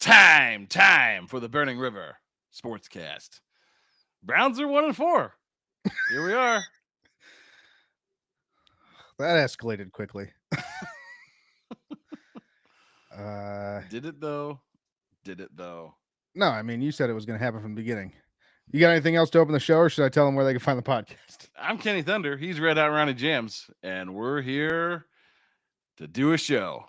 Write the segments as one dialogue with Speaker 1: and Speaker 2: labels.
Speaker 1: Time for the Burning River Sportscast. Browns are 1-4. Here we are.
Speaker 2: That escalated quickly.
Speaker 1: Did it though?
Speaker 2: No, I mean, you said it was going to happen from the beginning. You got anything else to open the show, or should I tell them where they can find the podcast?
Speaker 1: I'm Kenny Thunder. He's Red Out Ronnie Jams, and we're here to do a show.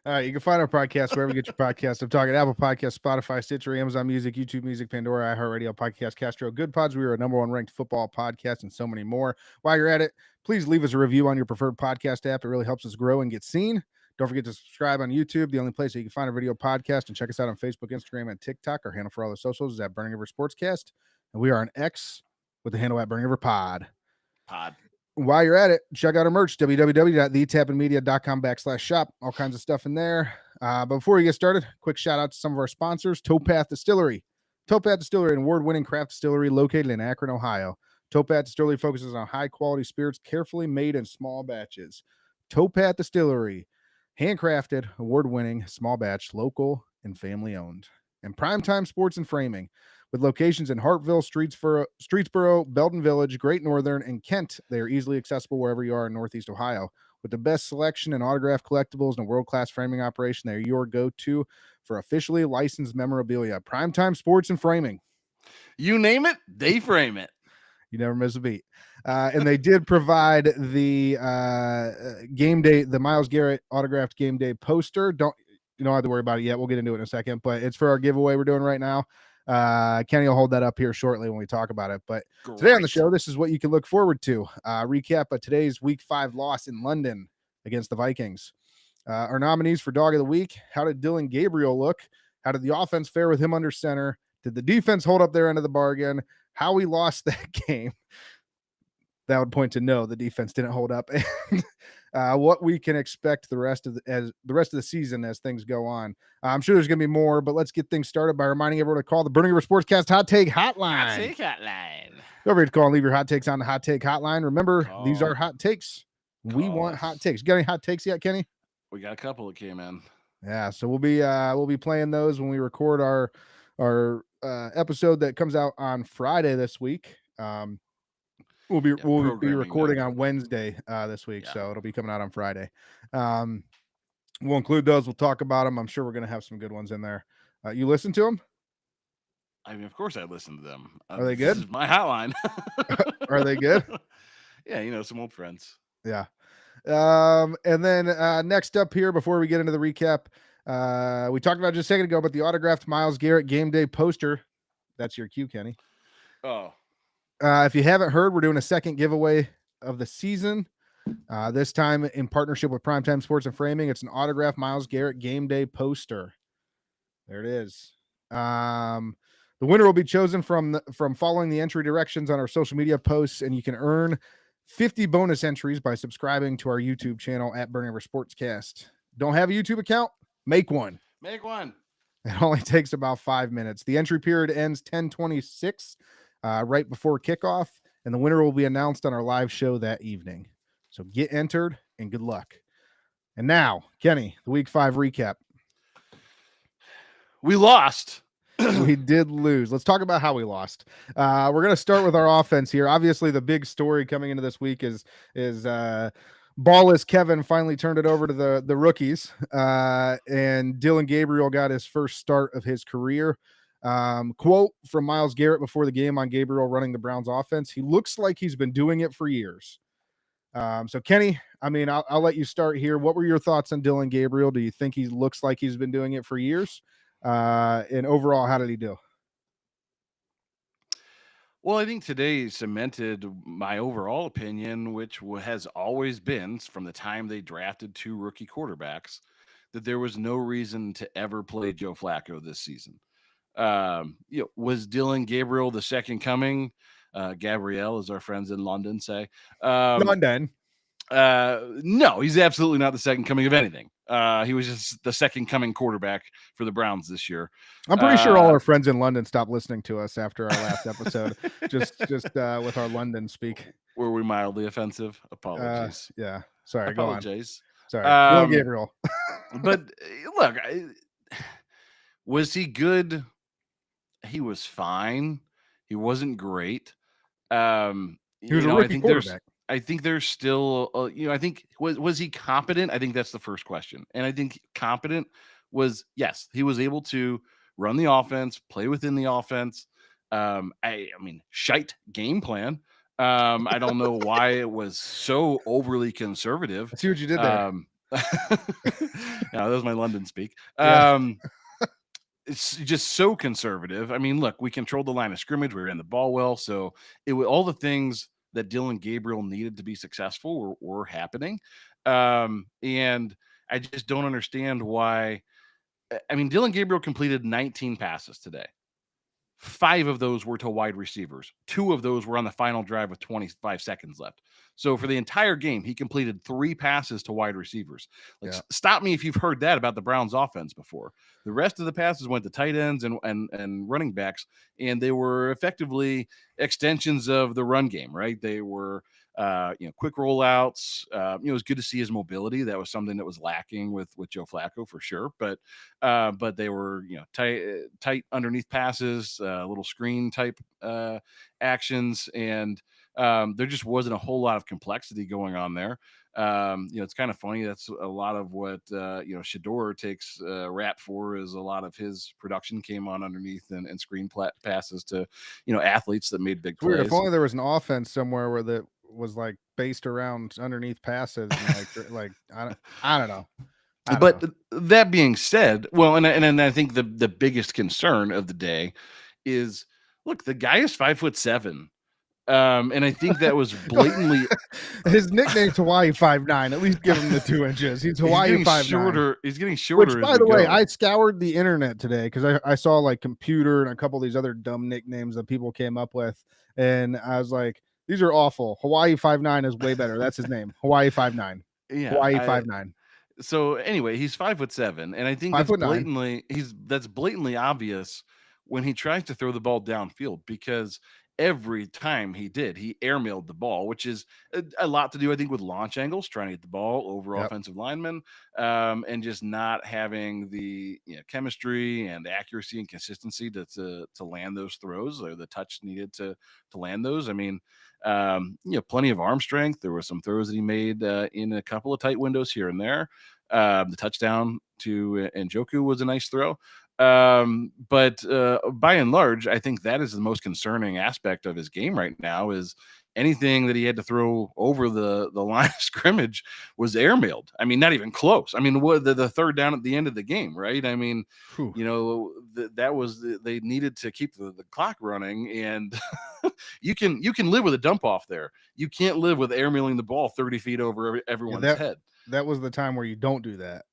Speaker 2: All right, you can find our podcast wherever you get your podcast. I'm talking Apple Podcasts, Spotify, Stitcher, Amazon Music, YouTube Music, Pandora, iHeartRadio, Podcast, Castro, Good Pods. We are a #1 ranked football podcast and so many more. While you're at it, please leave us a review on your preferred podcast app. It really helps us grow and get seen. Don't forget to subscribe on YouTube, the only place that you can find a video podcast, and check us out on Facebook, Instagram, and TikTok. Our handle for all the socials is at Burning River Sportscast, and we are on X with the handle at Burning River Pod. While you're at it, check out our merch, www.thetapandmedia.com/shop. All kinds of stuff in there. But before we get started, quick shout out to some of our sponsors. Towpath Distillery. Towpath Distillery, an award-winning craft distillery located in Akron, Ohio. Towpath Distillery focuses on high-quality spirits carefully made in small batches. Towpath Distillery, handcrafted, award-winning, small batch, local, and family-owned. And Primetime Sports and Framing. With locations in Hartville, Streetsboro, Belton Village, Great Northern, and Kent, they are easily accessible wherever you are in Northeast Ohio. With the best selection and autographed collectibles and a world-class framing operation, they are your go-to for officially licensed memorabilia. Primetime Sports and Framing.
Speaker 1: You name it, they frame it.
Speaker 2: You never miss a beat. And they did provide the game day, the Myles Garrett autographed game day poster. You don't have to worry about it yet. We'll get into it in a second, but it's for our giveaway we're doing right now. Kenny will hold that up here shortly when we talk about it. But Today on the show, this is what you can look forward to. Recap of today's Week 5 loss in London against the Vikings. Our nominees for Dog of the Week: how did Dylan Gabriel look? How did the offense fare with him under center? Did the defense hold up their end of the bargain? How we lost that game? That would point to no, the defense didn't hold up. And what we can expect the rest of the season as things go on. I'm sure there's going to be more, but let's get things started by reminding everyone to call the Burning River Sportscast Hot Take Hotline.
Speaker 1: Hot Take Hotline.
Speaker 2: Don't forget to call and leave your hot takes on the Hot Take Hotline. Remember, These are hot takes. We want hot takes. You got any hot takes yet, Kenny?
Speaker 1: We got a couple that came in.
Speaker 2: Yeah, so we'll be playing those when we record our episode that comes out on Friday this week. We'll be recording on Wednesday this week, so it'll be coming out on Friday. We'll include those. We'll talk about them. I'm sure we're going to have some good ones in there. You listen to them?
Speaker 1: I mean, of course I listen to them.
Speaker 2: Are they good?
Speaker 1: This is my hotline.
Speaker 2: Are they good?
Speaker 1: Yeah, some old friends.
Speaker 2: Yeah. And then next up here, before we get into the recap, we talked about just a second ago, but the autographed Myles Garrett game day poster. That's your cue, Kenny.
Speaker 1: Oh.
Speaker 2: If you haven't heard, we're doing a second giveaway of the season. This time in partnership with Primetime Sports and Framing. It's an autographed Myles Garrett game day poster. There it is. The winner will be chosen from following the entry directions on our social media posts, and you can earn 50 bonus entries by subscribing to our YouTube channel at Burning River Sportscast. Don't have a YouTube account? Make one.
Speaker 1: Make one.
Speaker 2: It only takes about 5 minutes. The entry period ends 10/26. Right before kickoff, and the winner will be announced on our live show that evening. So get entered and good luck. And now, Kenny, the Week 5 recap.
Speaker 1: We lost.
Speaker 2: We did lose. Let's talk about how we lost. We're going to start with our offense here. Obviously, the big story coming into this week is ballless Kevin finally turned it over to the rookies, and Dylan Gabriel got his first start of his career. Quote from Myles Garrett before the game on Gabriel running the Browns offense: he looks like he's been doing it for years. So Kenny, I mean, I'll let you start here. What were your thoughts on Dylan Gabriel? Do you think he looks like he's been doing it for years? And overall, how did he do?
Speaker 1: Well, I think today cemented my overall opinion, which has always been from the time they drafted 2 rookie quarterbacks, that there was no reason to ever play Joe Flacco this season. Was Dylan Gabriel the second coming? Gabrielle, as our friends in London say.
Speaker 2: London.
Speaker 1: No, he's absolutely not the second coming of anything. He was just the second coming quarterback for the Browns this year.
Speaker 2: I'm pretty sure all our friends in London stopped listening to us after our last episode, just with our London speak.
Speaker 1: Were we mildly offensive? Apologies.
Speaker 2: Yeah. Sorry.
Speaker 1: Apologies.
Speaker 2: Go on. Sorry. Dylan Gabriel.
Speaker 1: But look, was he good? He was fine. He wasn't great.
Speaker 2: He was a
Speaker 1: I
Speaker 2: rookie
Speaker 1: think there's
Speaker 2: quarterback.
Speaker 1: still, I think was he competent? I think that's the first question. And I think competent was, yes, he was able to run the offense, play within the offense. I mean, shite game plan. I don't know why it was so overly conservative.
Speaker 2: I see what you did there.
Speaker 1: Yeah, that was my London speak.
Speaker 2: Yeah.
Speaker 1: It's just so conservative. I mean, look, we controlled the line of scrimmage. We ran the ball well. So it was all the things that Dylan Gabriel needed to be successful were happening. And I just don't understand why. I mean, Dylan Gabriel completed 19 passes today. 5 of those were to wide receivers. 2 of those were on the final drive with 25 seconds left. So for the entire game, he completed 3 passes to wide receivers. Like,
Speaker 2: Yeah.
Speaker 1: stop me if you've heard that about the Browns offense before. The rest of the passes went to tight ends and running backs, and they were effectively extensions of the run game, right? They were quick rollouts. It was good to see his mobility. That was something that was lacking with Joe Flacco for sure. But they were tight underneath passes, little screen type actions, and there just wasn't a whole lot of complexity going on there. It's kind of funny. That's a lot of what Shador takes rap for. Is a lot of his production came on underneath and screen passes to athletes that made big
Speaker 2: It's weird. If
Speaker 1: plays.
Speaker 2: only there was an offense somewhere where that was like based around underneath passes and like I don't know.
Speaker 1: But that being said, well, and I think the biggest concern of the day is, look, the guy is 5'7". And I think that was blatantly
Speaker 2: his nickname's Hawaii 5'9". At least give him the 2 inches. He's Hawaii 5'9".
Speaker 1: shorter. He's getting shorter.
Speaker 2: Which, by the way, I scoured the internet today because I saw like computer and a couple of these other dumb nicknames that people came up with, and I was like, these are awful. Hawaii 5'9" is way better. That's his name, Hawaii 5'9".
Speaker 1: Yeah,
Speaker 2: Hawaii 5'9".
Speaker 1: So anyway, he's 5'7", and I think
Speaker 2: 5'9".
Speaker 1: that's blatantly obvious when he tries to throw the ball downfield, because every time he did, he airmailed the ball, which is a lot to do, I think, with launch angles, trying to get the ball over
Speaker 2: Yep.
Speaker 1: offensive linemen, and just not having the chemistry and accuracy and consistency to land those throws, or the touch needed to land those. I mean, plenty of arm strength. There were some throws that he made in a couple of tight windows here and there. The touchdown to Njoku was a nice throw. But by and large, I think that is the most concerning aspect of his game right now, is anything that he had to throw over the line of scrimmage was airmailed. I mean, not even close. I mean, the third down at the end of the game, right? I mean, that was, they needed to keep the clock running, and you can live with a dump off there. You can't live with airmailing the ball 30 feet over everyone's head.
Speaker 2: That was the time where you don't do that.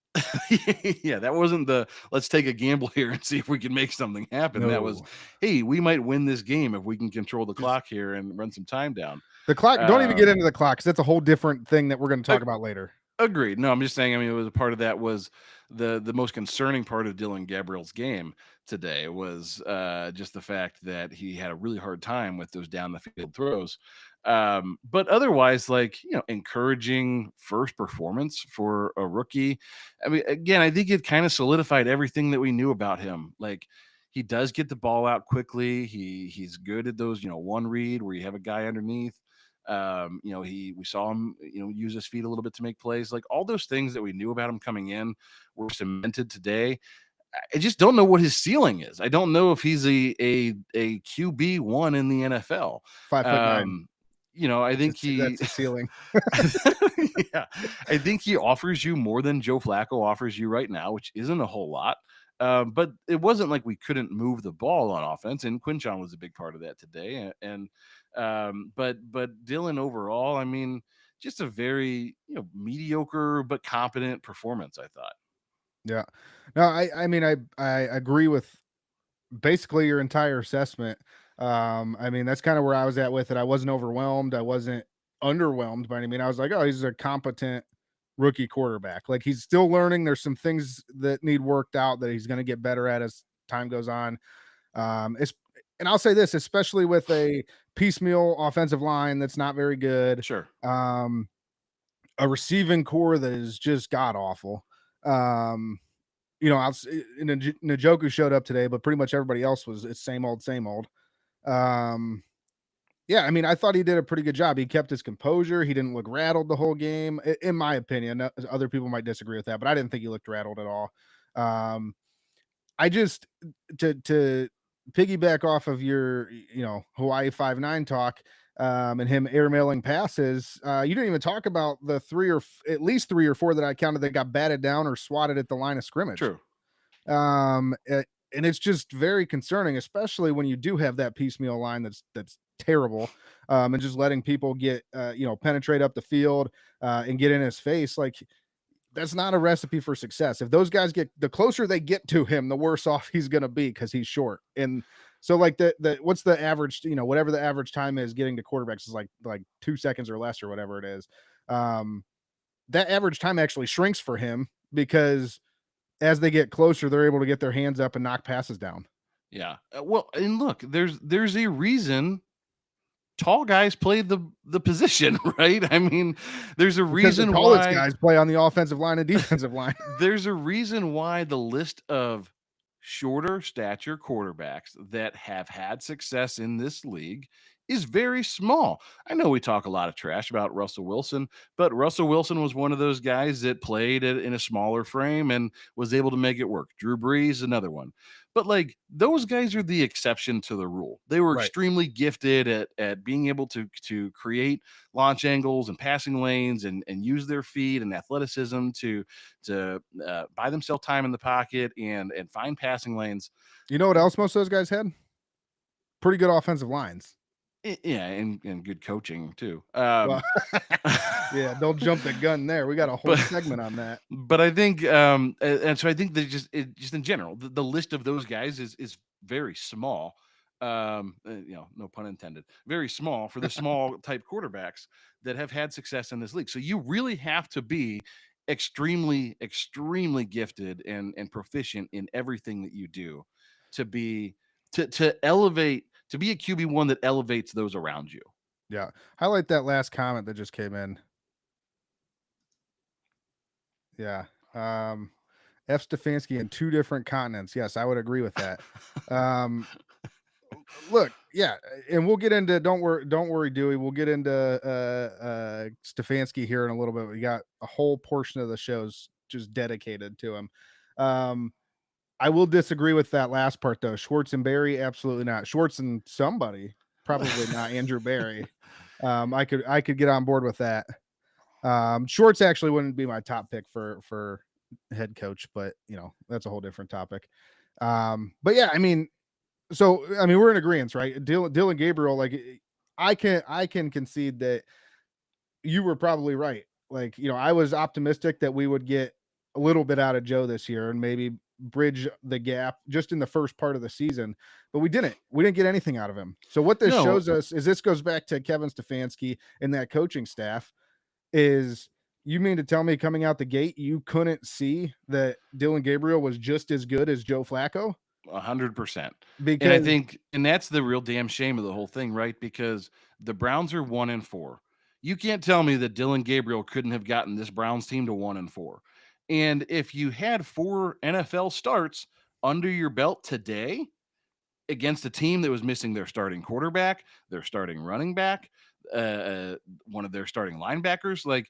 Speaker 1: Yeah, that wasn't the let's take a gamble here and see if we can make something happen.
Speaker 2: No.
Speaker 1: That was, hey, we might win this game if we can control the clock here and run some time down.
Speaker 2: The clock, don't even get into the clock, because that's a whole different thing that we're going to talk about later.
Speaker 1: Agreed. No, I'm just saying, I mean, it was a part of that was the most concerning part of Dylan Gabriel's game today was just the fact that he had a really hard time with those down the field throws. But otherwise, encouraging first performance for a rookie. I mean, again, I think it kind of solidified everything that we knew about him. Like, he does get the ball out quickly. He's good at those, one read where you have a guy underneath. We saw him, use his feet a little bit to make plays. Like, all those things that we knew about him coming in were cemented today. I just don't know what his ceiling is. I don't know if he's a QB1 in the NFL.
Speaker 2: 5'9".
Speaker 1: I think
Speaker 2: that's a ceiling.
Speaker 1: Yeah, I think he offers you more than Joe Flacco offers you right now, which isn't a whole lot. But it wasn't like we couldn't move the ball on offense, and Quinchon was a big part of that today. But Dylan overall, I mean, just a very mediocre but competent performance, I thought.
Speaker 2: Yeah, no, I mean, I agree with basically your entire assessment. I mean, that's kind of where I was at with it. I wasn't overwhelmed. I wasn't underwhelmed by any means. I was like, oh, he's a competent rookie quarterback. Like, he's still learning. There's some things that need worked out that he's going to get better at as time goes on. And I'll say this, especially with a piecemeal offensive line that's not very good.
Speaker 1: Sure.
Speaker 2: A receiving core that is just god awful. Njoku showed up today, but pretty much everybody else was it's same old, same old. Yeah, I mean, I thought he did a pretty good job. He kept his composure. He didn't look rattled the whole game, in my opinion. Other people might disagree with that, but I didn't think he looked rattled at all. I just to piggyback off of your Hawaii 5-9 talk, and him airmailing passes. You didn't even talk about the at least three or four that I counted that got batted down or swatted at the line of scrimmage.
Speaker 1: True.
Speaker 2: And it's just very concerning, especially when you do have that piecemeal line that's terrible, and just letting people get penetrate up the field and get in his face. Like, that's not a recipe for success. If those guys the closer they get to him, the worse off he's going to be because he's short. And so, like, what's the average, whatever the average time is getting to quarterbacks is like 2 seconds or less or whatever it is. That average time actually shrinks for him because as they get closer, they're able to get their hands up and knock passes down.
Speaker 1: Yeah. Well, and look, there's a reason tall guys play the position, right? I mean, there's a reason why
Speaker 2: guys play on the offensive line and defensive line.
Speaker 1: There's a reason why the list of shorter stature quarterbacks that have had success in this league is very small. I know we talk a lot of trash about Russell Wilson, but Russell Wilson was one of those guys that played in a smaller frame and was able to make it work. Drew Brees, another one. But like, those guys are the exception to the rule. They were extremely gifted at being able to create launch angles and passing lanes and use their feet and athleticism to buy themselves time in the pocket and find passing lanes.
Speaker 2: You know what else most of those guys had? Pretty good offensive lines.
Speaker 1: Yeah, and good coaching too.
Speaker 2: Yeah, don't jump the gun there. We got a whole segment on that.
Speaker 1: But I think, and so I think that just in general, the list of those guys is very small. No pun intended. Very small for the small type quarterbacks that have had success in this league. So you really have to be extremely, extremely gifted and proficient in everything that you do to elevate. To be a QB1 that elevates those around you.
Speaker 2: Yeah. Highlight that last comment that just came in. Yeah. F. Stefanski in 2 different continents. Yes, I would agree with that. Look, yeah, and we'll get into don't worry, Dewey. We'll get into Stefanski here in a little bit. We got a whole portion of the show's just dedicated to him. I will disagree with that last part, though. Schwartz and Barry, absolutely not. Schwartz and somebody, probably not Andrew Barry. I could get on board with that. Schwartz actually wouldn't be my top pick for head coach, but that's a whole different topic. But yeah, I mean, we're in agreement, right? Dylan Gabriel, like, I can concede that you were probably right. Like, I was optimistic that we would get a little bit out of Joe this year and maybe bridge the gap just in the first part of the season, but we didn't get anything out of him. So what this shows us is this goes back to Kevin Stefanski and that coaching staff. Is you mean to tell me coming out the gate you couldn't see that Dylan Gabriel was just as good as Joe Flacco?
Speaker 1: 100%. And I think, and that's the real damn shame of the whole thing, right? Because the Browns are 1-4. You can't tell me that Dylan Gabriel couldn't have gotten this Browns team to 1-4. And if you had 4 NFL starts under your belt today against a team that was missing their starting quarterback, their starting running back, one of their starting linebackers, like,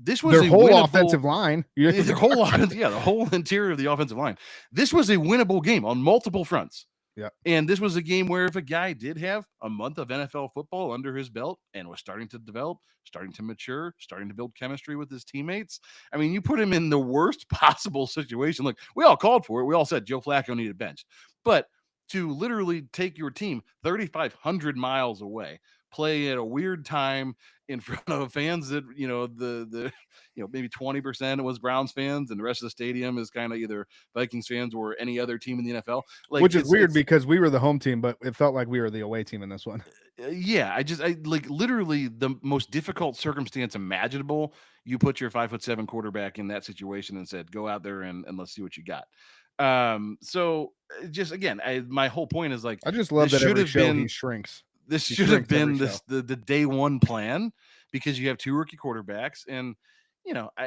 Speaker 1: this was
Speaker 2: their whole offensive line.
Speaker 1: Their whole offense, the whole interior of the offensive line. This was a winnable game on multiple fronts.
Speaker 2: Yeah.
Speaker 1: And this was a game where if a guy did have a month of NFL football under his belt and was starting to develop, starting to mature, starting to build chemistry with his teammates, I mean, you put him in the worst possible situation. Look, we all called for it. We all said Joe Flacco needed benched. But to literally take your team 3,500 miles away, play at a weird time in front of fans that, maybe 20% was Browns fans and the rest of the stadium is kind of either Vikings fans or any other team in the NFL. Like,
Speaker 2: which is weird because we were the home team, but it felt like we were the away team in this one.
Speaker 1: Yeah. I like literally the most difficult circumstance imaginable. You put your 5'7" quarterback in that situation and said, go out there and let's see what you got. So just, again, my whole point is, like,
Speaker 2: I just love that every show he shrinks.
Speaker 1: This should have been the day one plan, because you have 2 rookie quarterbacks. And,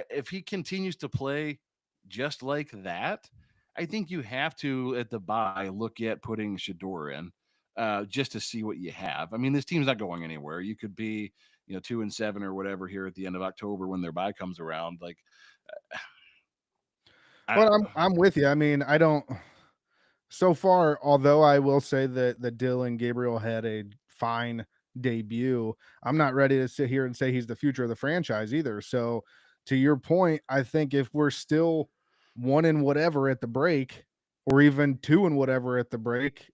Speaker 1: if he continues to play just like that, I think you have to at the bye look at putting Shador in, just to see what you have. I mean, this team's not going anywhere. You could be 2-7 or whatever here at the end of October when their bye comes around. Like,
Speaker 2: Well, I'm with you. I mean, I don't. So far, although I will say that Dylan Gabriel had a fine debut, I'm not ready to sit here and say he's the future of the franchise either. So, to your point, I think if we're still 1 and whatever at the break, or even 2 and whatever at the break,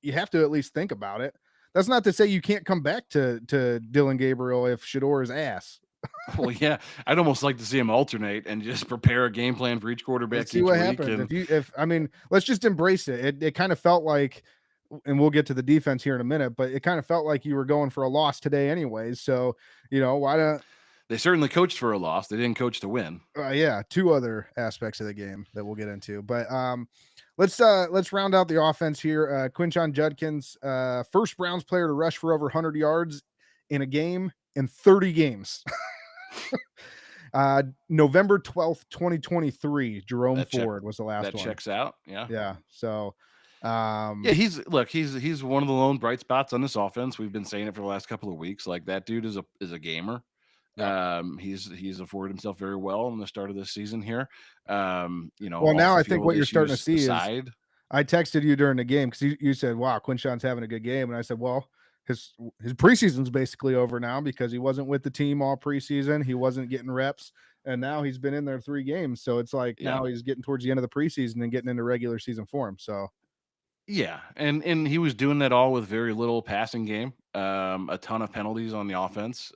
Speaker 2: you have to at least think about it. That's not to say you can't come back to Dylan Gabriel if Shador is ass.
Speaker 1: well, yeah, I'd almost like to see him alternate and just prepare a game plan for each quarterback
Speaker 2: Let's see
Speaker 1: each
Speaker 2: what
Speaker 1: week.
Speaker 2: happens.
Speaker 1: And
Speaker 2: If I mean, let's just embrace it. It kind of felt like, and we'll get to the defense here in a minute, but it kind of felt like you were going for a loss today anyways. So, why don't
Speaker 1: they certainly coached for a loss. They didn't coach to win.
Speaker 2: Yeah, 2 other aspects of the game that we'll get into. But let's round out the offense here. Quinshon Judkins, first Browns player to rush for over 100 yards in a game in 30 games. November 12th, 2023, Jerome Ford was the last one.
Speaker 1: That checks out.
Speaker 2: Yeah. So
Speaker 1: he's one of the lone bright spots on this offense. We've been saying it for the last couple of weeks. Like, that dude is a gamer. Yeah. He's afforded himself very well in the start of this season here.
Speaker 2: Well, now I think what you're starting to see is, I texted you during the game because you said, wow, Quinshon's having a good game. And I said, well, his preseason's basically over now because he wasn't with the team all preseason. He wasn't getting reps. And now he's been in there 3 games. So it's like now he's getting towards the end of the preseason and getting into regular season form. So
Speaker 1: yeah, and he was doing that all with very little passing game, a ton of penalties on the offense.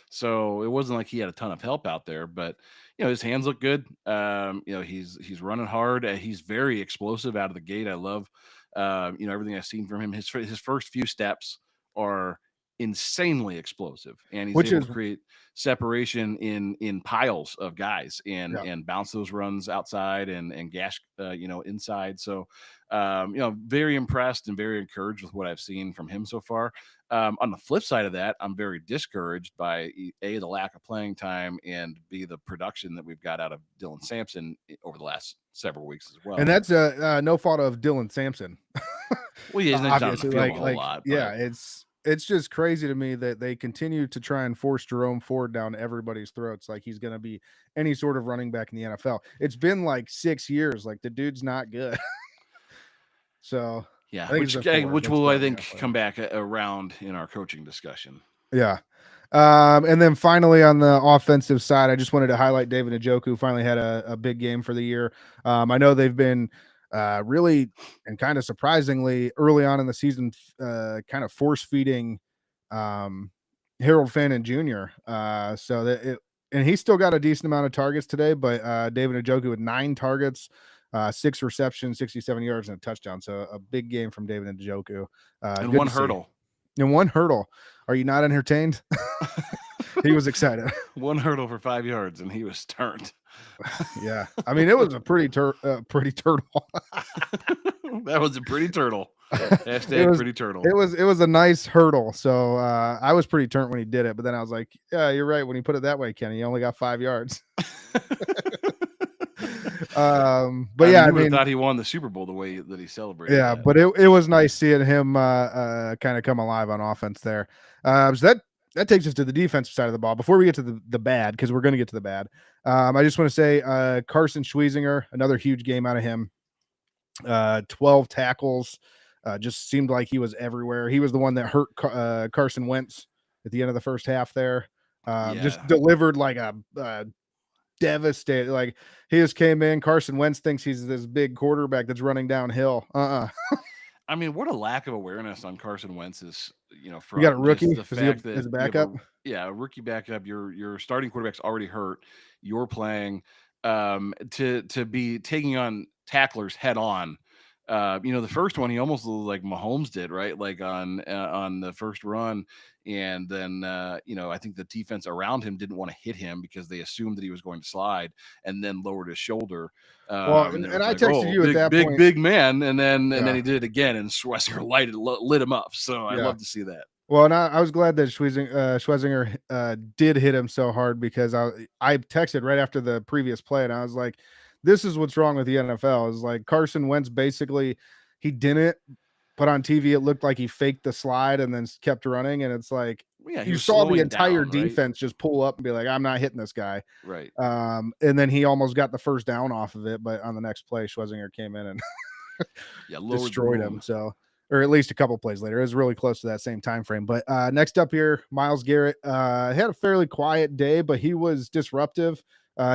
Speaker 1: So it wasn't like he had a ton of help out there, but his hands look good. He's running hard. He's very explosive out of the gate. I love everything I've seen from him. His first few steps are insanely explosive, and he's able to create separation in piles of guys and bounce those runs outside and gash inside. So very impressed and very encouraged with what I've seen from him so far. On the flip side of that, I'm very discouraged by A, the lack of playing time, and B, the production that we've got out of Dylan Sampson over the last several weeks as well.
Speaker 2: And that's no fault of Dylan Sampson.
Speaker 1: Well, yeah, he's not on the field a whole lot.
Speaker 2: Yeah, it's just crazy to me that they continue to try and force Jerome Ford down everybody's throats like he's going to be any sort of running back in the NFL. It's been like 6 years. Like, the dude's not good. So
Speaker 1: yeah, which will I think come back around in our coaching discussion.
Speaker 2: Yeah. And then finally on the offensive side, I just wanted to highlight David Njoku finally had a big game for the year. I know they've been really and kind of surprisingly early on in the season, kind of force feeding Harold Fannin Jr. And he still got a decent amount of targets today, but David Njoku with 9 targets, 6 receptions, 67 yards, and a touchdown. So a big game from David Njoku.
Speaker 1: And 1 hurdle.
Speaker 2: And 1 hurdle. Are you not entertained? He was excited.
Speaker 1: 1 hurdle for 5 yards, and he was turned.
Speaker 2: Yeah, I mean, it was a pretty turtle.
Speaker 1: That was a pretty turtle. Hashtag pretty turtle.
Speaker 2: It was a nice hurdle. So I was pretty turnt when he did it, but then I was like, yeah, you're right. When you put it that way, Kenny, you only got 5 yards. But yeah, I mean,
Speaker 1: thought he won the Super Bowl the way that he celebrated.
Speaker 2: Yeah, but it was nice seeing him kind of come alive on offense there. So that takes us to the defensive side of the ball. Before we get to the bad, because we're going to get to the bad, I just want to say Carson Schweizinger, another huge game out of him. 12 tackles, just seemed like he was everywhere. He was the one that hurt Carson Wentz at the end of the first half there. Just delivered like a devastated. Like, he just came in. Carson Wentz thinks he's this big quarterback that's running downhill.
Speaker 1: I mean, what a lack of awareness on Carson Wentz's.
Speaker 2: You got a rookie. The fact that his backup.
Speaker 1: A rookie backup. Your starting quarterback's already hurt. You're playing to be taking on tacklers head on. The first one he almost looked like Mahomes did, right? Like on the first run, and then I think the defense around him didn't want to hit him because they assumed that he was going to slide, and then lowered his shoulder.
Speaker 2: And I texted you at that point,
Speaker 1: big man, and then he did it again, and Schweizinger lit him up. So I love to see that.
Speaker 2: Well, and I was glad that Schwesinger did hit him so hard because I texted right after the previous play and I was like, "This is what's wrong with the NFL." Is like Carson Wentz basically he didn't, but on TV it looked like he faked the slide and then kept running, and it's like
Speaker 1: Well, yeah, he
Speaker 2: you
Speaker 1: was
Speaker 2: saw the
Speaker 1: slowing
Speaker 2: entire
Speaker 1: down, right?
Speaker 2: defense just pull up and be like, "I'm not hitting this guy."
Speaker 1: Right.
Speaker 2: And then he almost got the first down off of it, but on the next play, Schwesinger came in and
Speaker 1: Yeah, lowered the
Speaker 2: destroyed him.
Speaker 1: boom.
Speaker 2: So, or at least a couple plays later, it was really close to that same time frame. But next up here, Myles Garrett had a fairly quiet day, but he was disruptive.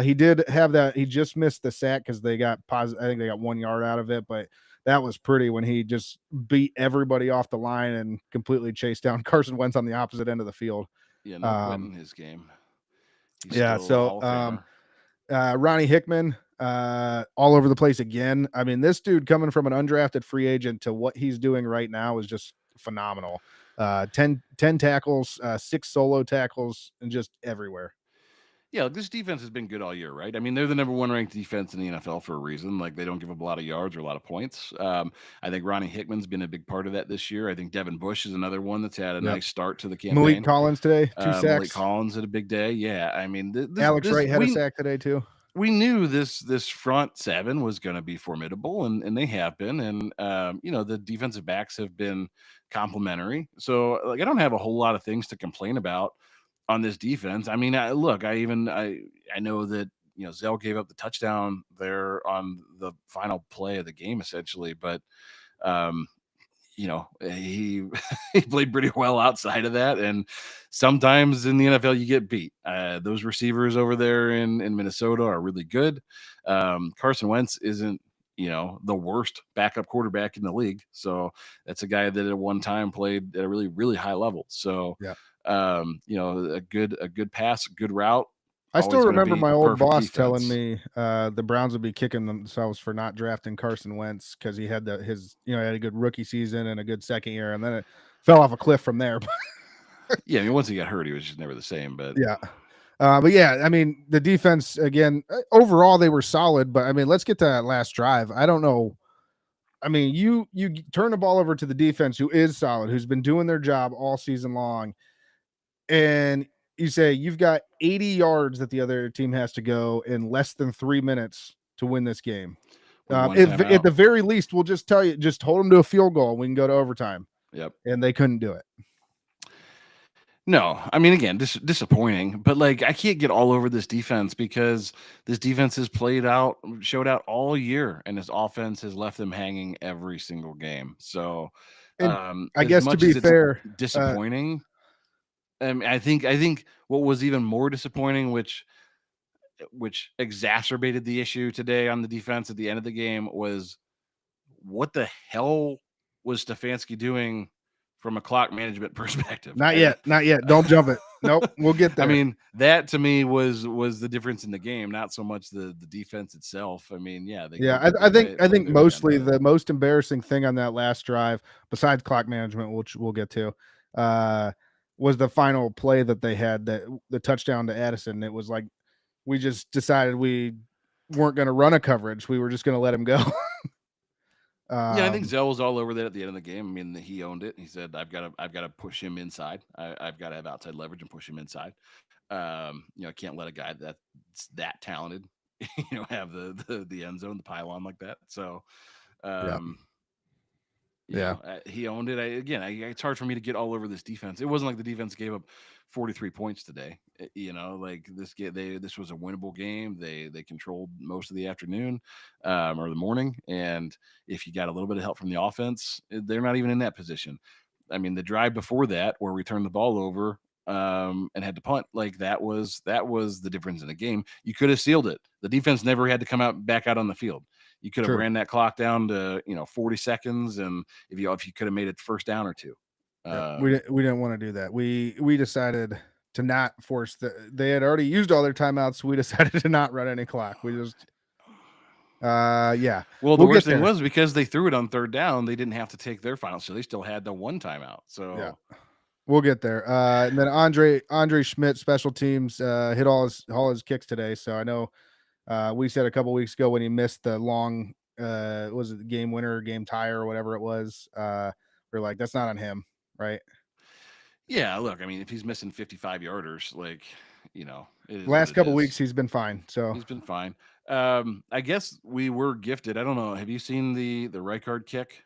Speaker 2: He did have that. He just missed the sack because they got positive. I think they got 1 yard out of it, but that was pretty when he just beat everybody off the line and completely chased down Carson Wentz on the opposite end of the field.
Speaker 1: Yeah, no quitting
Speaker 2: Um,
Speaker 1: his game. He's
Speaker 2: yeah.
Speaker 1: still a
Speaker 2: So
Speaker 1: Hall of Famer.
Speaker 2: Ronnie Hickman, all over the place again. I mean, this dude coming from an undrafted free agent to what he's doing right now is just phenomenal. 10 tackles, 6 solo tackles, and just everywhere.
Speaker 1: Yeah, this defense has been good all year, right? I mean, they're the number one ranked defense in the NFL for a reason. Like, they don't give up a lot of yards or a lot of points. I think Ronnie Hickman's been a big part of that this year. I think Devin Bush is another one that's had a
Speaker 2: Yep.
Speaker 1: nice start to the
Speaker 2: Malik
Speaker 1: campaign.
Speaker 2: Collins today, 2
Speaker 1: Malik
Speaker 2: sacks.
Speaker 1: Collins had a big day. Yeah, I mean,
Speaker 2: Alex Wright had a sack today too.
Speaker 1: we knew this front seven was going to be formidable, and they have been. And the defensive backs have been complimentary. So, like, I don't have a whole lot of things to complain about on this defense. I mean, I know that Zell gave up the touchdown there on the final play of the game, essentially, but um, he he played pretty well outside of that. And sometimes in the NFL, you get beat. Those receivers over there in Minnesota are really good. Carson Wentz isn't the worst backup quarterback in the league, so that's a guy that at one time played at a really really high level. So
Speaker 2: Yeah.
Speaker 1: a good pass, good route.
Speaker 2: I still
Speaker 1: Always going to
Speaker 2: remember
Speaker 1: be
Speaker 2: my old
Speaker 1: perfect
Speaker 2: boss telling
Speaker 1: defense.
Speaker 2: me the Browns would be kicking themselves for not drafting Carson Wentz because he had had a good rookie season and a good second year, and then it fell off a cliff from there.
Speaker 1: Yeah, I mean, once he got hurt, he was just never the same. But
Speaker 2: Yeah. But yeah, I mean, the defense again, overall they were solid, but I mean, let's get to that last drive. I don't know. I mean, you turn the ball over to the defense who is solid, who's been doing their job all season long, and you say you've got 80 yards that the other team has to go in less than 3 minutes to win this game.
Speaker 1: with one
Speaker 2: At
Speaker 1: timeout.
Speaker 2: the very least, we'll just tell you, just hold them to a field goal. And we can go to overtime.
Speaker 1: Yep.
Speaker 2: And they couldn't do it.
Speaker 1: No, I mean, again, disappointing, but like I can't get all over this defense because this defense has showed out all year, and this offense has left them hanging every single game. So,
Speaker 2: And I
Speaker 1: as
Speaker 2: guess to
Speaker 1: much
Speaker 2: be
Speaker 1: as it's
Speaker 2: fair,
Speaker 1: disappointing, I think what was even more disappointing, which exacerbated the issue today on the defense at the end of the game, was what the hell was Stefanski doing from a clock management perspective?
Speaker 2: not yet, not yet. Don't jump it. Nope, we'll get
Speaker 1: I
Speaker 2: there.
Speaker 1: mean, that to me was the difference in the game, not so much the defense itself. I mean, yeah, they
Speaker 2: Yeah,
Speaker 1: did
Speaker 2: I
Speaker 1: what
Speaker 2: think
Speaker 1: they
Speaker 2: I think
Speaker 1: could have
Speaker 2: mostly
Speaker 1: done, but
Speaker 2: the most embarrassing thing on that last drive, besides clock management, which we'll get to, was the final play that they had, that the touchdown to Addison. It was like we just decided we weren't going to run a coverage; we were just going to let him go.
Speaker 1: yeah, I think
Speaker 2: um,
Speaker 1: Zell was all over that at the end of the game. I mean, he owned it. He said, I've got to push him inside. I've got to have outside leverage and push him inside. I can't let a guy that's that talented, have the end zone, the pylon like that. So,
Speaker 2: yeah,
Speaker 1: um,
Speaker 2: yeah,
Speaker 1: he owned it. It's hard for me to get all over this defense. It wasn't like the defense gave up 43 points today. Like this was a winnable game. They controlled most of the afternoon, or the morning. And if you got a little bit of help from the offense, they're not even in that position. I mean, the drive before that, where we turned the ball over, and had to punt, like that was the difference in the game. You could have sealed it. The defense never had to come back out on the field. You could have
Speaker 2: true.
Speaker 1: ran that clock down to 40 seconds, and if you could have made it first down or two.
Speaker 2: Yep.
Speaker 1: Um,
Speaker 2: We didn't want to do that. We decided to not force they had already used all their timeouts. So we decided to not run any clock. We just yeah.
Speaker 1: well, the
Speaker 2: We'll
Speaker 1: worst
Speaker 2: get
Speaker 1: thing
Speaker 2: there.
Speaker 1: was because they threw it on third down, they didn't have to take their final, so they still had the one timeout.
Speaker 2: Yeah.
Speaker 1: So
Speaker 2: We'll get there. And then Andre Schmidt, special teams, hit all his kicks today. So I know we said a couple weeks ago when he missed the long was it the game winner, game tire, or whatever it was. We're like, that's not on him, right?
Speaker 1: Yeah, look, I mean, if he's missing 55 yarders, like, it is what
Speaker 2: Last
Speaker 1: it
Speaker 2: couple
Speaker 1: is.
Speaker 2: weeks he's been fine. So
Speaker 1: He's been fine. I guess we were gifted. I don't know. Have you seen the right guard kick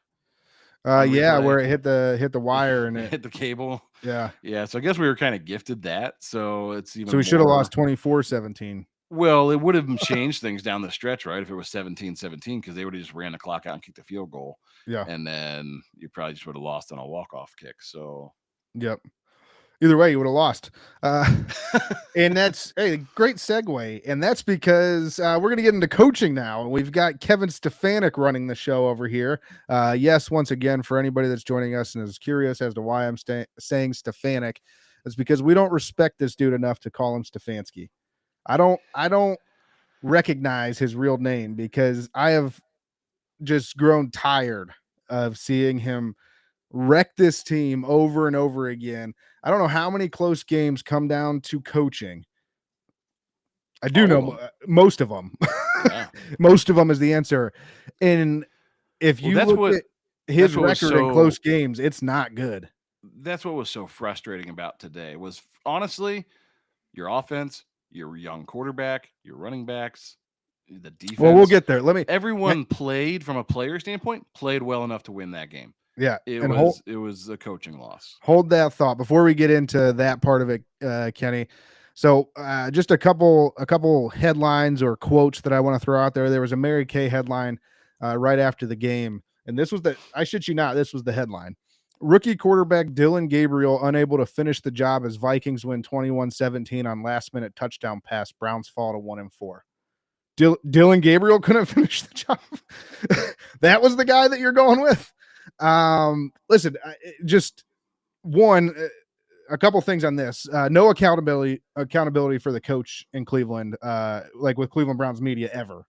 Speaker 1: on
Speaker 2: yeah,
Speaker 1: replay?
Speaker 2: where it hit the wire and
Speaker 1: It
Speaker 2: it
Speaker 1: hit the cable.
Speaker 2: yeah.
Speaker 1: Yeah, so I guess we were kind of gifted that. So it's even
Speaker 2: So we should have lost
Speaker 1: more.
Speaker 2: 24-17.
Speaker 1: Well, it would have changed things down the stretch, right? If it was 17-17, because they would have just ran the clock out and kicked the field goal.
Speaker 2: Yeah.
Speaker 1: And then you probably just would have lost on a walk-off kick. So
Speaker 2: Yep. Either way, you would have lost. And that's a great segue. And that's because we're going to get into coaching now. And we've got Kevin Stefanik running the show over here. Yes, once again, for anybody that's joining us and is curious as to why I'm saying Stefanik, it's because we don't respect this dude enough to call him Stefanski. I don't recognize his real name because I have just grown tired of seeing him wreck this team over and over again. I don't know how many close games come down to coaching. I do know most of them.
Speaker 1: Yeah.
Speaker 2: Most of them is the answer. And if you look at his record in close games, it's not good.
Speaker 1: That's what was so frustrating about today was honestly your offense, your young quarterback, your running backs, the defense.
Speaker 2: Well, we'll get there.
Speaker 1: Everyone played from a player standpoint, played well enough to win that game.
Speaker 2: Yeah,
Speaker 1: it was a coaching loss.
Speaker 2: Hold that thought before we get into that part of it, Kenny. So just a couple headlines or quotes that I want to throw out there. There was a Mary Kay headline right after the game, and this was I shit you not, this was the headline. Rookie quarterback Dillon Gabriel unable to finish the job as Vikings win 21-17 on last-minute touchdown pass. Browns fall to 1-4. Dillon Gabriel couldn't finish the job. That was the guy that you're going with. Listen, just a couple things on this. No accountability for the coach in Cleveland, like with Cleveland Browns media ever.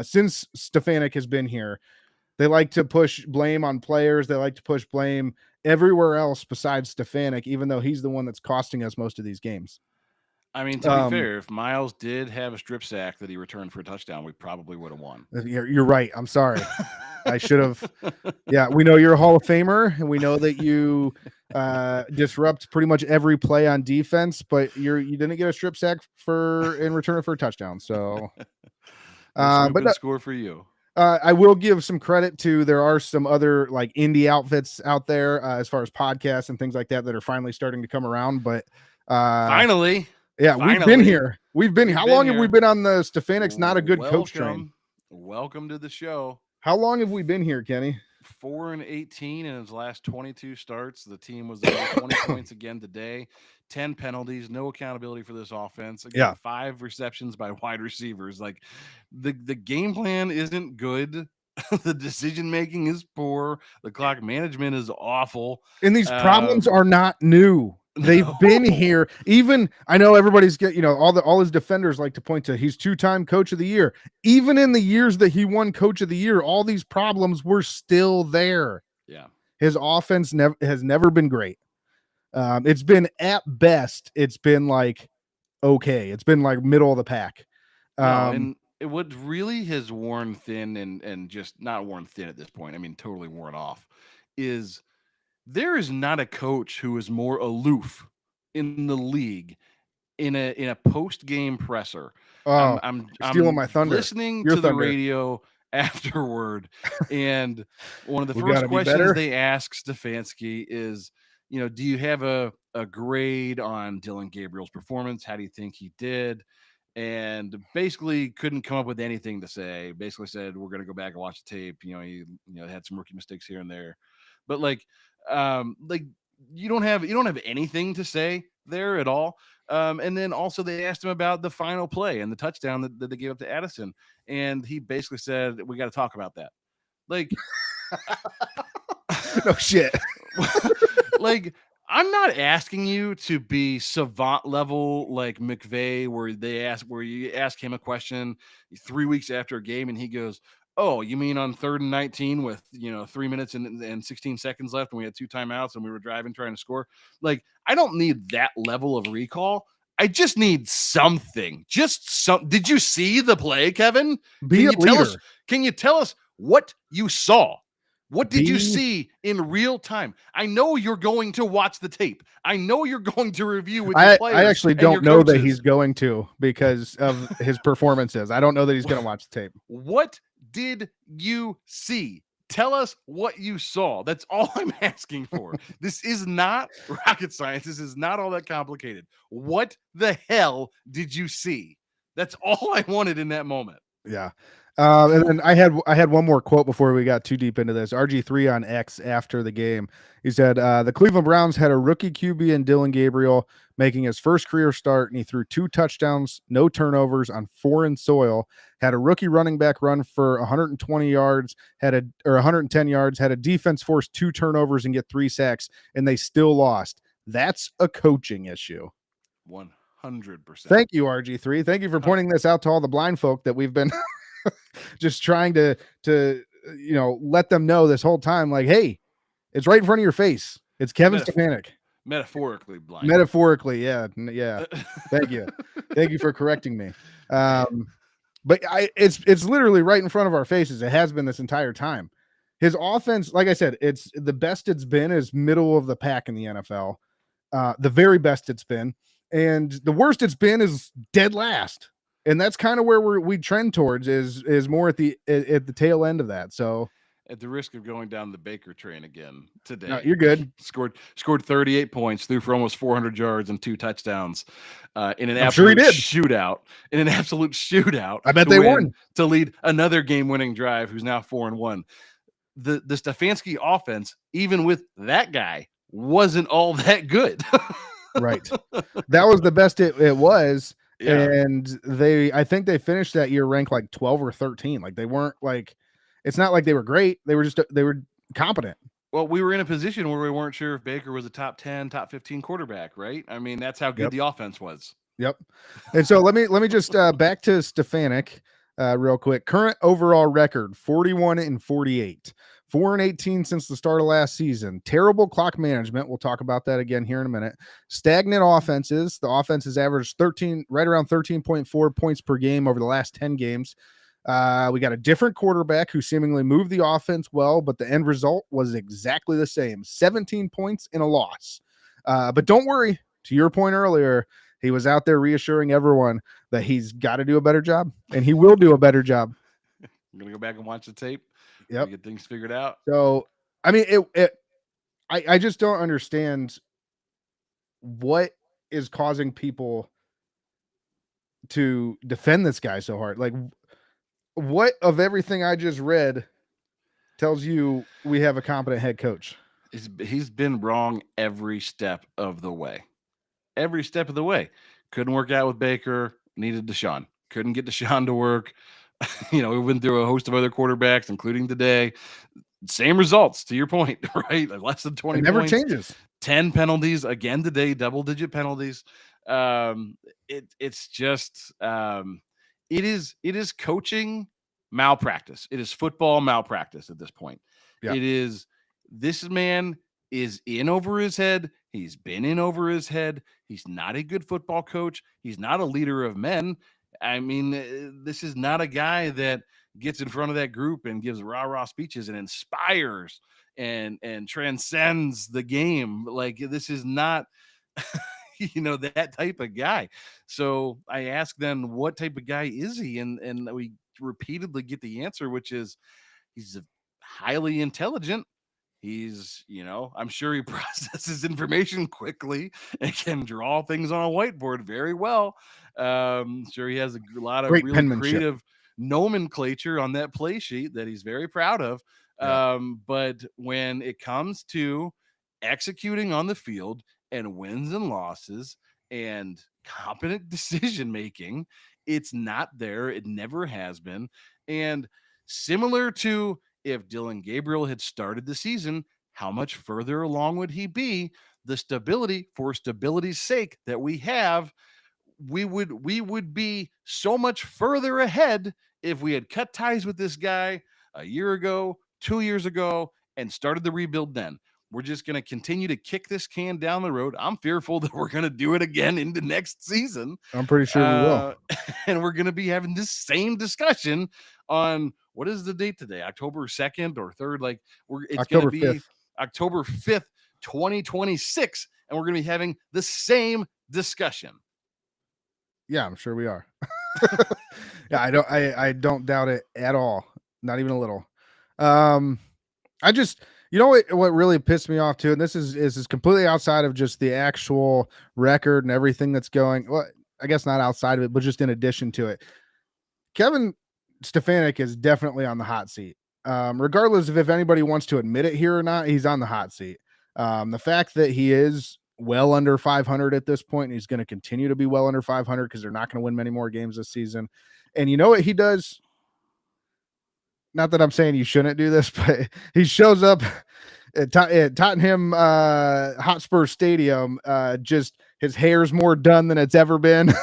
Speaker 2: Since Stefanik has been here, they like to push blame on players. They like to push blame everywhere else besides Stefanik, even though he's the one that's costing us most of these games.
Speaker 1: I mean, to be fair, if Miles did have a strip sack that he returned for a touchdown, we probably would have won.
Speaker 2: You're right. I'm sorry. I should have. Yeah, we know you're a Hall of Famer, and we know that you disrupt pretty much every play on defense, but you didn't get a strip sack in return for a touchdown. So,
Speaker 1: but good score for you.
Speaker 2: I will give some credit to, there are some other like indie outfits out there as far as podcasts and things like that are finally starting to come around. But
Speaker 1: finally.
Speaker 2: Yeah, we've been here. How long have we been on the Stefanik's not a good coach train?
Speaker 1: Welcome to the show.
Speaker 2: How long have we been here, Kenny?
Speaker 1: 4-18 in his last 22 starts. The team was at 20 points again today. 10 penalties, no accountability for this offense. Again, 5 receptions by wide receivers. Like the game plan isn't good. The decision making is poor. The clock management is awful.
Speaker 2: And these problems are not new. They've been here. Even I know everybody's all his defenders like to point to he's 2-time coach of the year. Even in the years that he won coach of the year, all these problems were still there.
Speaker 1: Yeah.
Speaker 2: His offense has never been great. It's been at best, it's been like okay. It's been like middle of the pack.
Speaker 1: And what really has worn thin and just not worn thin at this point, I mean totally worn off, is there is not a coach who is more aloof in the league in a post-game presser.
Speaker 2: I'm stealing my thunder.
Speaker 1: Listening to the radio afterward, and one of the first questions they ask Stefanski is, do you have a grade on Dillon Gabriel's performance? How do you think he did? And basically couldn't come up with anything to say. Basically said, we're going to go back and watch the tape. He had some rookie mistakes here and there, but like you don't have anything to say there at all. And then also they asked him about the final play and the touchdown that they gave up to Addison, and he basically said, we got to talk about that. Like,
Speaker 2: no shit.
Speaker 1: Like, I'm not asking you to be savant level like McVay, where you ask him a question 3 weeks after a game and he goes, oh, you mean on 3rd and 19 with 3 minutes and 16 seconds left and we had 2 timeouts and we were driving trying to score? Like, I don't need that level of recall. I just need something. Did you see the play, Kevin?
Speaker 2: Can you tell us
Speaker 1: what you saw? What did you see in real time? I know you're going to watch the tape. I know you're going to review with your
Speaker 2: I
Speaker 1: players
Speaker 2: actually
Speaker 1: and your
Speaker 2: don't know that
Speaker 1: coaches.
Speaker 2: he's going to because of his performances. I don't know that he's going to watch the tape.
Speaker 1: What did you see? Tell us what you saw. That's all I'm asking for. This is not rocket science. This is not all that complicated. What the hell did you see? That's all I wanted in that moment.
Speaker 2: Yeah. And then I had one more quote before we got too deep into this. RG3 on X after the game. He said, the Cleveland Browns had a rookie QB in Dylan Gabriel making his first career start, and he threw 2 touchdowns, no turnovers on foreign soil, had a rookie running back run for 120 yards, or 110 yards, had a defense force 2 turnovers and get 3 sacks, and they still lost. That's a coaching issue.
Speaker 1: 100%.
Speaker 2: Thank you, RG3. Thank you for pointing this out to all the blind folk that we've been just trying to let them know this whole time, like, hey, it's right in front of your face. It's Kevin Stefanik.
Speaker 1: Metaphorically blind.
Speaker 2: Metaphorically, yeah. Thank you. Thank you for correcting me. But it's literally right in front of our faces. It has been this entire time. His offense, like I said, it's the best it's been is middle of the pack in the NFL. The very best it's been. And the worst it's been is dead last. And that's kind of where we trend towards is more at the tail end of that. So
Speaker 1: at the risk of going down the Baker train again today,
Speaker 2: no, you're good.
Speaker 1: Scored 38 points, threw for almost 400 yards and 2 touchdowns in an shootout. In an absolute shootout,
Speaker 2: I bet they won
Speaker 1: to lead another game-winning drive. Who's now 4-1. The Stefanski offense, even with that guy, wasn't all that good.
Speaker 2: Right. That was the best it was.
Speaker 1: Yeah.
Speaker 2: And I think they finished that year ranked like 12 or 13. Like they weren't like, it's not like they were great. They were competent.
Speaker 1: Well, we were in a position where we weren't sure if Baker was a top 10, top 15 quarterback, right? I mean, that's how good the offense was.
Speaker 2: Yep. And so let me just back to Stefanik real quick. Current overall record 41-48. 4-18 since the start of last season. Terrible clock management. We'll talk about that again here in a minute. Stagnant offenses. The offense has averaged right around 13.4 points per game over the last 10 games. We got a different quarterback who seemingly moved the offense well, but the end result was exactly the same. 17 points in a loss. But don't worry, to your point earlier, he was out there reassuring everyone that he's got to do a better job, and he will do a better job.
Speaker 1: I'm going to go back and watch the tape.
Speaker 2: Yep.
Speaker 1: Get things figured out.
Speaker 2: So, I mean, I just don't understand what is causing people to defend this guy so hard. Like, what of everything I just read tells you we have a competent head coach?
Speaker 1: He's been wrong every step of the way. Every step of the way. Couldn't work out with Baker. Needed Deshaun. Couldn't get Deshaun to work. We went through a host of other quarterbacks, including today. Same results, to your point, right? Like less than 20
Speaker 2: never
Speaker 1: points.
Speaker 2: Changes.
Speaker 1: 10 penalties again today, double-digit penalties. It's just it is coaching malpractice. It is football malpractice at this point. Yeah. This man is in over his head. He's been in over his head. He's not a good football coach. He's not a leader of men. I mean, this is not a guy that gets in front of that group and gives rah-rah speeches and inspires and transcends the game. Like, this is not, that type of guy. So I ask then, what type of guy is he? And we repeatedly get the answer, which is he's highly intelligent. He's, I'm sure he processes information quickly and can draw things on a whiteboard very well. Sure, he has a lot of really creative nomenclature on that play sheet that he's very proud of. Yeah. But when it comes to executing on the field and wins and losses and competent decision making, it's not there. It never has been. And similar to if Dylan Gabriel had started the season, how much further along would he be? The stability, for stability's sake, that we have, we would be so much further ahead if we had cut ties with this guy a year ago, 2 years ago, and started the rebuild then. We're just going to continue to kick this can down the road. I'm fearful that we're going to do it again into next season.
Speaker 2: I'm pretty sure we will.
Speaker 1: And we're going to be having this same discussion on what is the date today? October 2nd or 3rd? Like it's going to be
Speaker 2: 5th.
Speaker 1: October 5th, 2026. And we're going to be having the same discussion.
Speaker 2: Yeah, I'm sure we are. Yeah, I don't doubt it at all. Not even a little. I just, you know what really pissed me off too, and this is completely outside of just the actual record and everything that's going. Well, I guess not outside of it, but just in addition to it. Kevin Stefanik is definitely on the hot seat. Regardless of if anybody wants to admit it here or not, he's on the hot seat. The fact that he is well under 500 at this point, and he's going to continue to be well under 500 because they're not going to win many more games this season. And you know what he does? Not that I'm saying you shouldn't do this, but he shows up at Tottenham Hotspur Stadium. Just his hair's more done than it's ever been.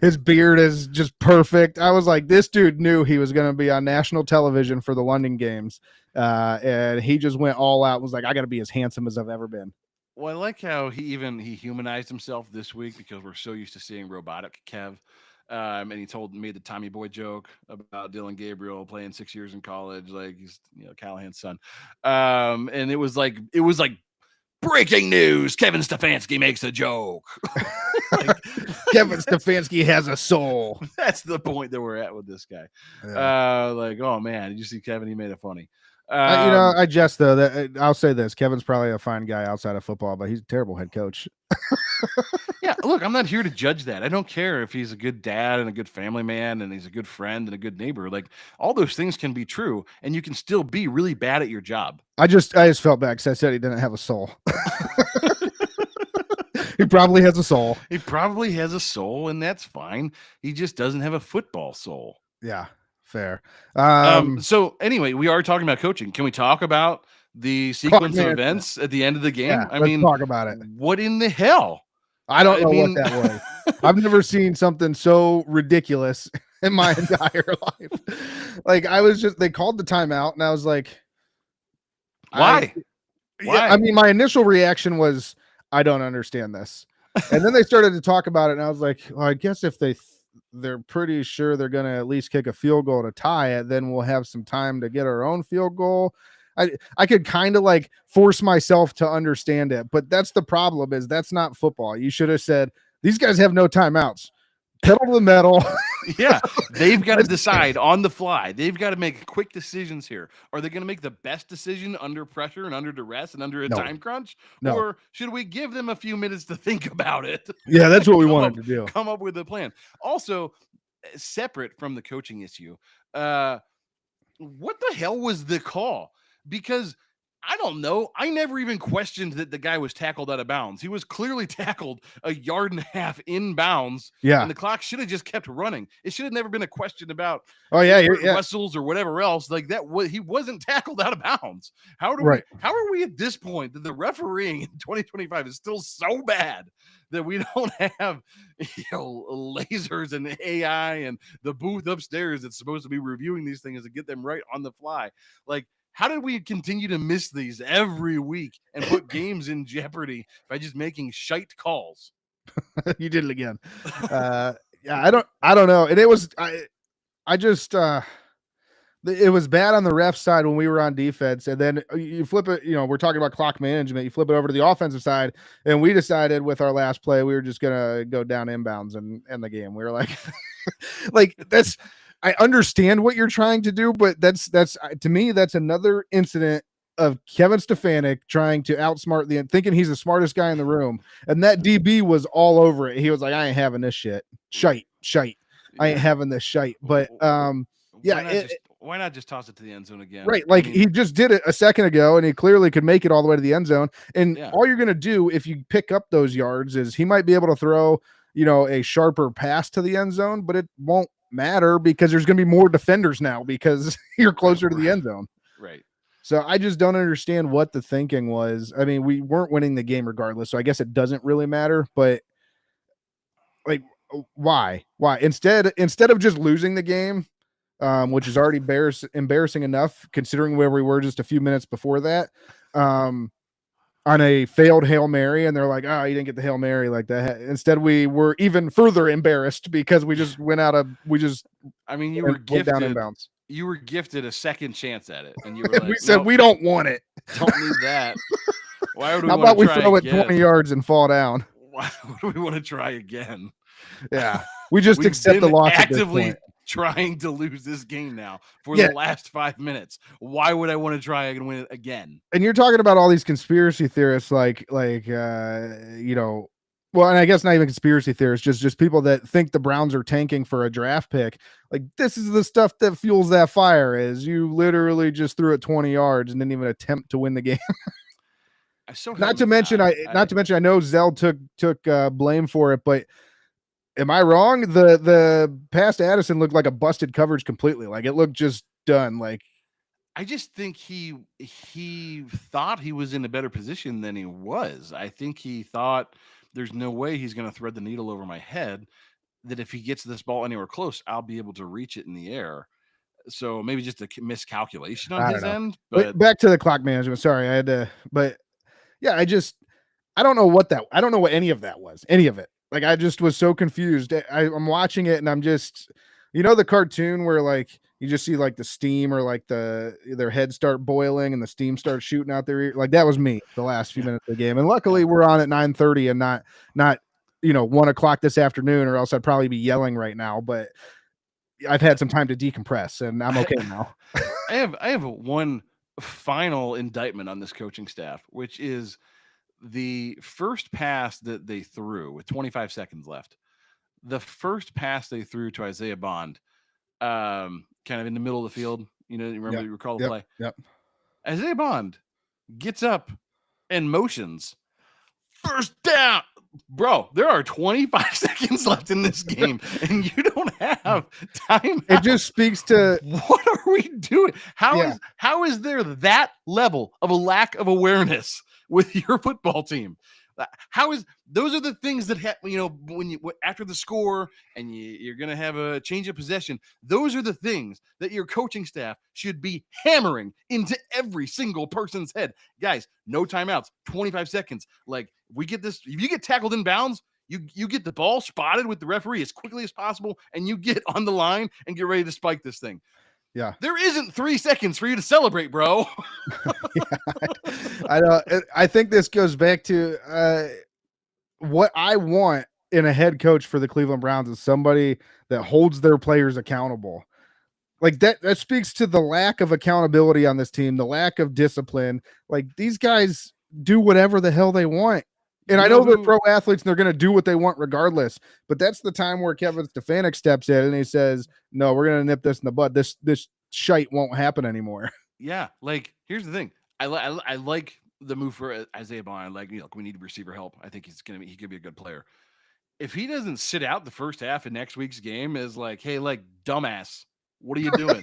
Speaker 2: His beard is just perfect. I was like, this dude knew he was going to be on national television for the London games. And he just went all out and was like, I got to be as handsome as I've ever been.
Speaker 1: Well, I like how he humanized himself this week because we're so used to seeing robotic Kev. And he made the Tommy Boy joke about Dylan Gabriel playing 6 years in college, like he's Callahan's son. And it was like breaking news: Kevin Stefanski makes a joke.
Speaker 2: Kevin Stefanski has a soul.
Speaker 1: That's the point that we're at with this guy. Yeah. Like, oh man, did you see Kevin? He made it funny.
Speaker 2: I jest though that I'll say this: Kevin's probably a fine guy outside of football, but he's a terrible head coach.
Speaker 1: Yeah, look, I'm not here to judge that. I don't care if he's a good dad and a good family man and he's a good friend and a good neighbor. Like all those things can be true, and you can still be really bad at your job.
Speaker 2: I just felt bad because I said he didn't have a soul. He probably has a soul.
Speaker 1: He probably has a soul, and that's fine. He just doesn't have a football soul.
Speaker 2: Yeah. Fair.
Speaker 1: So anyway, we are talking about coaching. Can we talk about the sequence of events at the end of the game?
Speaker 2: Yeah, let's talk about it.
Speaker 1: What in the hell?
Speaker 2: I don't know what that was. I've never seen something so ridiculous in my entire life. Like they called the timeout and I was like,
Speaker 1: why?
Speaker 2: Yeah, I mean, my initial reaction was, I don't understand this. And then they started to talk about it and I was like, well, I guess if they're pretty sure they're going to at least kick a field goal to tie it, then we'll have some time to get our own field goal. I could kind of like force myself to understand it, but that's the problem is that's not football. You should have said, these guys have no timeouts. Pedal to the metal.
Speaker 1: Yeah, they've got to decide on the fly. They've got to make quick decisions here. Are they going to make the best decision under pressure and under duress and under a time crunch?
Speaker 2: No.
Speaker 1: Or should we give them a few minutes to think about it?
Speaker 2: Yeah, that's what we wanted to do.
Speaker 1: Come up with a plan. Also, separate from the coaching issue, what the hell was the call? Because I don't know. I never even questioned that the guy was tackled out of bounds. He was clearly tackled a yard and a half in bounds.
Speaker 2: Yeah.
Speaker 1: And the clock should have just kept running. It should have never been a question about whistles or whatever else like that. He wasn't tackled out of bounds. How are we at this point that the refereeing in 2025 is still so bad that we don't have lasers and AI and the booth upstairs that's supposed to be reviewing these things to get them right on the fly? Like, how did we continue to miss these every week and put games in jeopardy by just making shite calls?
Speaker 2: You did it again. Yeah, I don't know. And it was, it was bad on the ref side when we were on defense. And then you flip it, we're talking about clock management. You flip it over to the offensive side. And we decided with our last play, we were just going to go down inbounds and end the game. We were like, I understand what you're trying to do, but that's to me, that's another incident of Kevin Stefanik trying to outsmart thinking he's the smartest guy in the room. And that DB was all over it. He was like, I ain't having this shit. Shite. I ain't having this shite. But
Speaker 1: why not just toss it to the end zone again?
Speaker 2: Right. Like he just did it a second ago and he clearly could make it all the way to the end zone. And all you're going to do if you pick up those yards is he might be able to throw, a sharper pass to the end zone, but it won't matter because there's going to be more defenders now because you're closer to the end zone.
Speaker 1: Right.
Speaker 2: So I just don't understand what the thinking was. I mean, we weren't winning the game regardless, so I guess it doesn't really matter, but like why? Instead of just losing the game, which is already embarrassing enough considering where we were just a few minutes before that, on a failed Hail Mary, and they're like, "Oh, you didn't get the Hail Mary like that." Instead, we were even further embarrassed because we just went out of
Speaker 1: I mean, you
Speaker 2: went
Speaker 1: were
Speaker 2: down
Speaker 1: gifted.
Speaker 2: inbounds.
Speaker 1: You were gifted a second chance at it, and you were
Speaker 2: We
Speaker 1: like,
Speaker 2: said
Speaker 1: "Nope,
Speaker 2: we don't want it.
Speaker 1: don't need that. Why would we
Speaker 2: How
Speaker 1: want
Speaker 2: about
Speaker 1: to
Speaker 2: we
Speaker 1: try
Speaker 2: throw it 20
Speaker 1: again?
Speaker 2: yards and fall down?"
Speaker 1: Why would we want to try again?"
Speaker 2: Yeah, we just
Speaker 1: We've
Speaker 2: accept the
Speaker 1: been
Speaker 2: loss
Speaker 1: actively
Speaker 2: at this point.
Speaker 1: trying to lose this game now for
Speaker 2: Yeah.
Speaker 1: the last 5 minutes. Why would I want to try and win it again?
Speaker 2: And you're talking about all these conspiracy theorists, well, and I guess not even conspiracy theorists, just people that think the Browns are tanking for a draft pick. Like, this is the stuff that fuels that fire. Is you literally just threw it 20 yards and didn't even attempt to win the game. Not to mention, I know Zell took blame for it, but am I wrong? The pass to Addison looked like a busted coverage completely. Like, it looked just done. Like,
Speaker 1: I just think he thought he was in a better position than he was. I think he thought there's no way he's going to thread the needle over my head, that if he gets this ball anywhere close, I'll be able to reach it in the air. So maybe just a miscalculation on his end. But
Speaker 2: back to the clock management. Sorry, I had to, but yeah, I don't know what any of that was. Any of it. Like, I just was so confused. I'm watching it and I'm just, the cartoon where like you just see like the steam or like their heads start boiling and the steam starts shooting out their ear. Like, that was me the last few minutes of the game. And luckily we're on at 9:30 and not 1:00 this afternoon, or else I'd probably be yelling right now. But I've had some time to decompress and I'm okay now.
Speaker 1: I have one final indictment on this coaching staff, which is the first pass that they threw with 25 seconds left. The first pass they threw to Isaiah Bond, kind of in the middle of the field. You recall the play?
Speaker 2: Yep.
Speaker 1: Isaiah Bond gets up and motions. First down. Bro, there are 25 seconds left in this game, and you don't have time.
Speaker 2: It just speaks to
Speaker 1: what are we doing? How is there that level of a lack of awareness with your football team? Those are the things that when after the score and you're going to have a change of possession, those are the things that your coaching staff should be hammering into every single person's head. Guys, no timeouts, 25 seconds. Like, we get this, if you get tackled in bounds, you get the ball spotted with the referee as quickly as possible, and you get on the line and get ready to spike this thing.
Speaker 2: Yeah.
Speaker 1: There isn't 3 seconds for you to celebrate, bro.
Speaker 2: I know. I think this goes back to what I want in a head coach for the Cleveland Browns is somebody that holds their players accountable. Like, that speaks to the lack of accountability on this team, the lack of discipline. Like, these guys do whatever the hell they want. And I know they're pro athletes and they're going to do what they want regardless, but that's the time where Kevin Stefanik steps in and he says, "No, we're going to nip this in the bud. This shite won't happen anymore."
Speaker 1: Yeah. Like, here's the thing. I like the move for Isaiah Bond. Like, we need receiver help. I think he could be a good player. If he doesn't sit out the first half of next week's game, is like, hey, like, dumbass, what are you doing?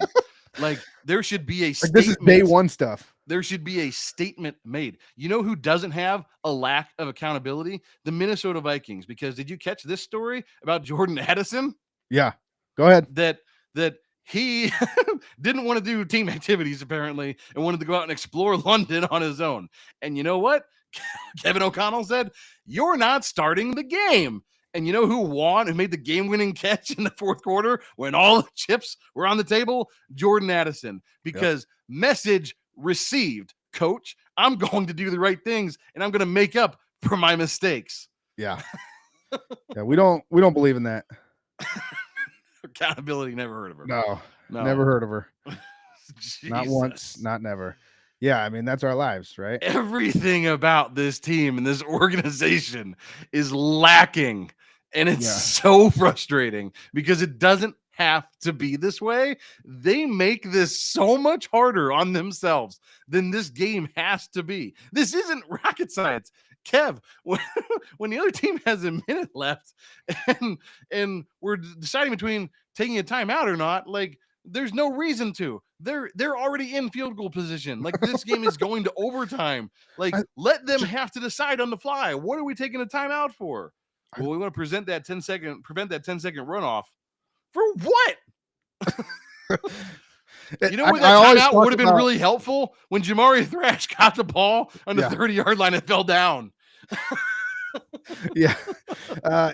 Speaker 1: Like, there should be a statement.
Speaker 2: This is day one stuff.
Speaker 1: There should be a statement made. You know who doesn't have a lack of accountability? The Minnesota Vikings. Because did you catch this story about Jordan Addison?
Speaker 2: Yeah. Go ahead.
Speaker 1: That he didn't want to do team activities, apparently, and wanted to go out and explore London on his own. And you know what? Kevin O'Connell said, "You're not starting the game." And you know who won, who made the game-winning catch in the fourth quarter when all the chips were on the table? Jordan Addison. Because message received, coach, I'm going to do the right things, and I'm going to make up for my mistakes.
Speaker 2: Yeah. Yeah, we don't believe in that.
Speaker 1: Accountability, never heard of her.
Speaker 2: No. Never heard of her. Not once, not never. Yeah, I mean, that's our lives, right?
Speaker 1: Everything about this team and this organization is lacking, and it's so frustrating because it doesn't have to be this way. They make this so much harder on themselves than this game has to be. This isn't rocket science. Kev, when the other team has a minute left and we're deciding between taking a timeout or not, like, there's no reason to. They're already in field goal position. Like, this game is going to overtime. Like, let them have to decide on the fly. What are we taking a timeout for? Well, we want to prevent that 10-second runoff. For what? You know where that timeout would have been really helpful? When Jamari Thrash got the ball on the 30-yard line and fell down.
Speaker 2: Yeah.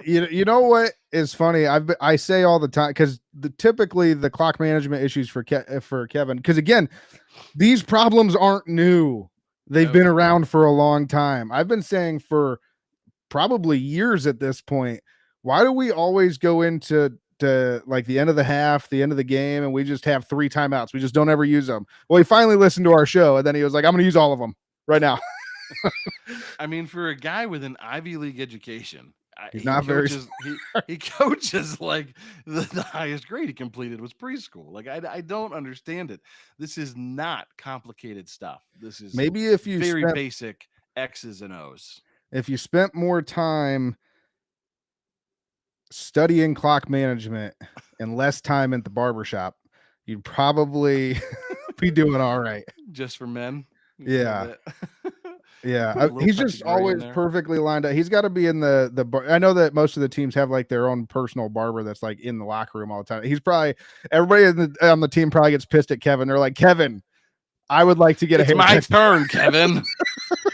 Speaker 2: You know what is funny? I say all the time, because typically the clock management issues for Kevin, because again, these problems aren't new. They've been around for a long time. I've been saying for probably years at this point, why do we always go into like the end of the half, the end of the game, and we just have 3 timeouts? We just don't ever use them. Well, he finally listened to our show, and then he was like, I'm going to use all of them right now.
Speaker 1: I mean, for a guy with an Ivy League education,
Speaker 2: he's not very.
Speaker 1: He coaches like the highest grade he completed was preschool. Like I don't understand it. This is not complicated stuff. This is
Speaker 2: maybe if you
Speaker 1: very basic X's and O's.
Speaker 2: If you spent more time studying clock management and less time at the barbershop, you'd probably be doing all right.
Speaker 1: Just for men.
Speaker 2: Yeah. Yeah, he's just always perfectly lined up. He's got to be in the bar. I know that most of the teams have like their own personal barber that's like in the locker room all the time. He's probably, everybody on the team probably gets pissed at Kevin. They're like, Kevin, I would like to get a haircut.
Speaker 1: It's my turn, Kevin.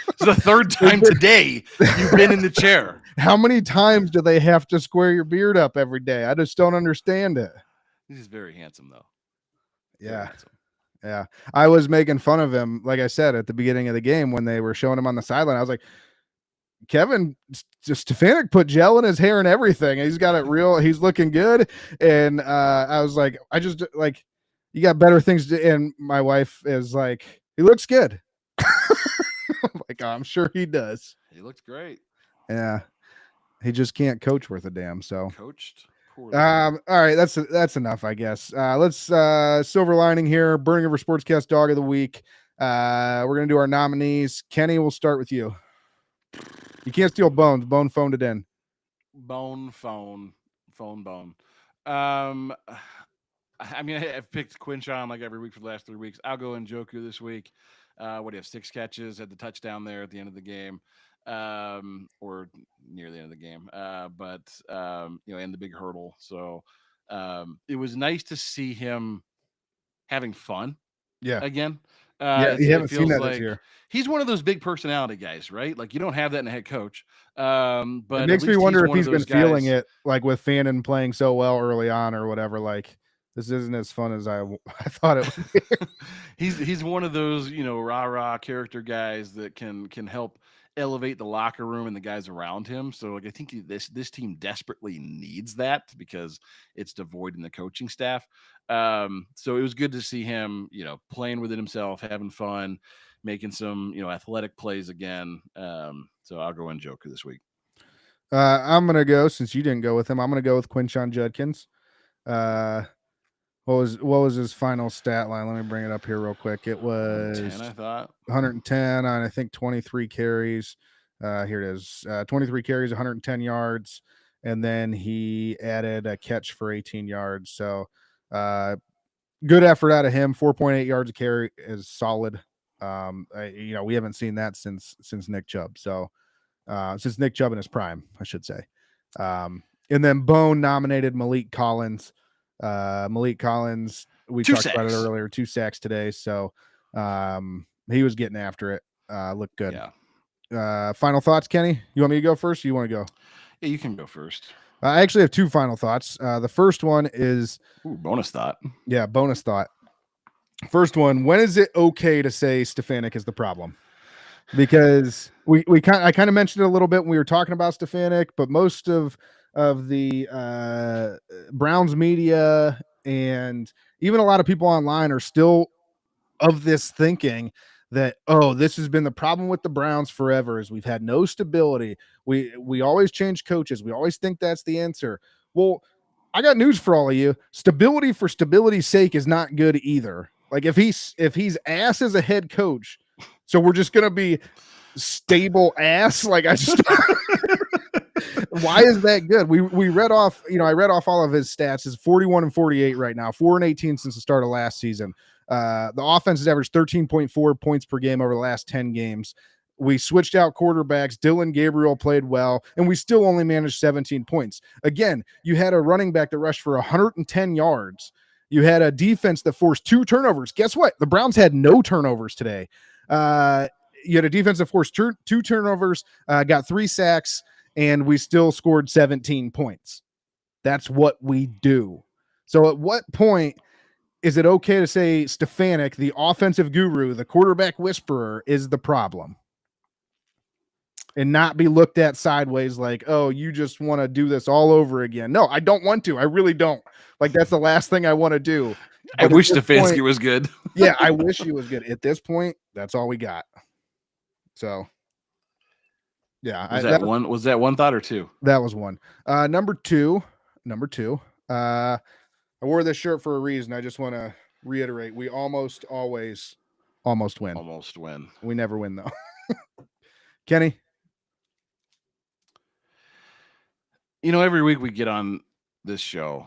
Speaker 1: It's the 3rd time today you've been in the chair.
Speaker 2: How many times do they have to square your beard up every day? I just don't understand it.
Speaker 1: He's very handsome though.
Speaker 2: Yeah. Yeah, I was making fun of him, like I said, at the beginning of the game when they were showing him on the sideline. I was like, Kevin Stefanik put gel in his hair and everything. He's got it real. He's looking good. And I was like, you got better things to. And my wife is like, he looks good. I'm like, oh, I'm sure he does.
Speaker 1: He looks great.
Speaker 2: Yeah. He just can't coach worth a damn. So
Speaker 1: coached.
Speaker 2: All right, that's enough, I guess. Let's silver lining here. Burning River Sportscast Dog of the Week. We're gonna do our nominees. Kenny, we'll start with you. You can't steal Bones. Bone phoned it in.
Speaker 1: Bone. I mean, I've picked Quinshon like every week for the last 3 weeks. I'll go Njoku this week. What do you have? 6 catches, had the touchdown there at the end of the game. Or near the end of the game, but and the big hurdle. So it was nice to see him having fun.
Speaker 2: Yeah.
Speaker 1: Again.
Speaker 2: You haven't seen that this year.
Speaker 1: He's one of those big personality guys, right? Like you don't have that in a head coach. But
Speaker 2: it makes me wonder if he's been feeling it, like with Fannin playing so well early on or whatever. Like this isn't as fun as I thought it would be.
Speaker 1: He's one of those, rah-rah character guys that can help elevate the locker room and the guys around him. So like I think this team desperately needs that because it's devoid in the coaching staff. So it was good to see him, playing with it himself, having fun, making some, athletic plays again. So I'll go Njoku this week.
Speaker 2: I'm gonna go, since you didn't go with him, I'm gonna go with Quinshon Judkins. What was his final stat line? Let me bring it up here real quick. It was
Speaker 1: 110, I thought.
Speaker 2: 110 on, I think, 23 carries. Here it is. 23 carries, 110 yards. And then he added a catch for 18 yards. So good effort out of him. 4.8 yards a carry is solid. We haven't seen that since Nick Chubb. So since Nick Chubb in his prime, I should say. And then Bone nominated Malik Collins. We talked about it earlier, 2 sacks today. So he was getting after it. Looked good.
Speaker 1: Yeah.
Speaker 2: Final thoughts, Kenny? You want me to go first or you want to go?
Speaker 1: Yeah, you can go first.
Speaker 2: I actually have 2 final thoughts. The first one is
Speaker 1: bonus thought.
Speaker 2: Yeah, bonus thought. First one, when is it okay to say Stefanik is the problem? Because I kind of mentioned it a little bit when we were talking about Stefanik, but most of the Browns media and even a lot of people online are still of this thinking that, this has been the problem with the Browns forever, is we've had no stability. We always change coaches. We always think that's the answer. Well, I got news for all of you. Stability for stability's sake is not good either. Like if he's ass as a head coach, so we're just going to be stable ass. Like I just, why is that good? We read off, I read off all of his stats. Is 41-48 right now, 4-18 since the start of last season. The offense has averaged 13.4 points per game over the last 10 games. We switched out quarterbacks. Dylan Gabriel played well, and we still only managed 17 points. Again, you had a running back that rushed for 110 yards. You had a defense that forced 2 turnovers. Guess what? The Browns had no turnovers today. You had a defense that forced 2 turnovers, got 3 sacks, and we still scored 17 points. That's what we do. So at what point is it okay to say Stefanik, the offensive guru, the quarterback whisperer, is the problem? And not be looked at sideways like, oh, you just want to do this all over again. No, I don't want to. I really don't. Like, that's the last thing I want to do.
Speaker 1: I wish Stefanski was good.
Speaker 2: Yeah, I wish he was good. At this point, that's all we got. So, yeah.
Speaker 1: Was that one thought or 2?
Speaker 2: That was one. Number two. I wore this shirt for a reason. I just want to reiterate, we almost always win.
Speaker 1: Almost win.
Speaker 2: We never win, though. Kenny?
Speaker 1: Every week we get on this show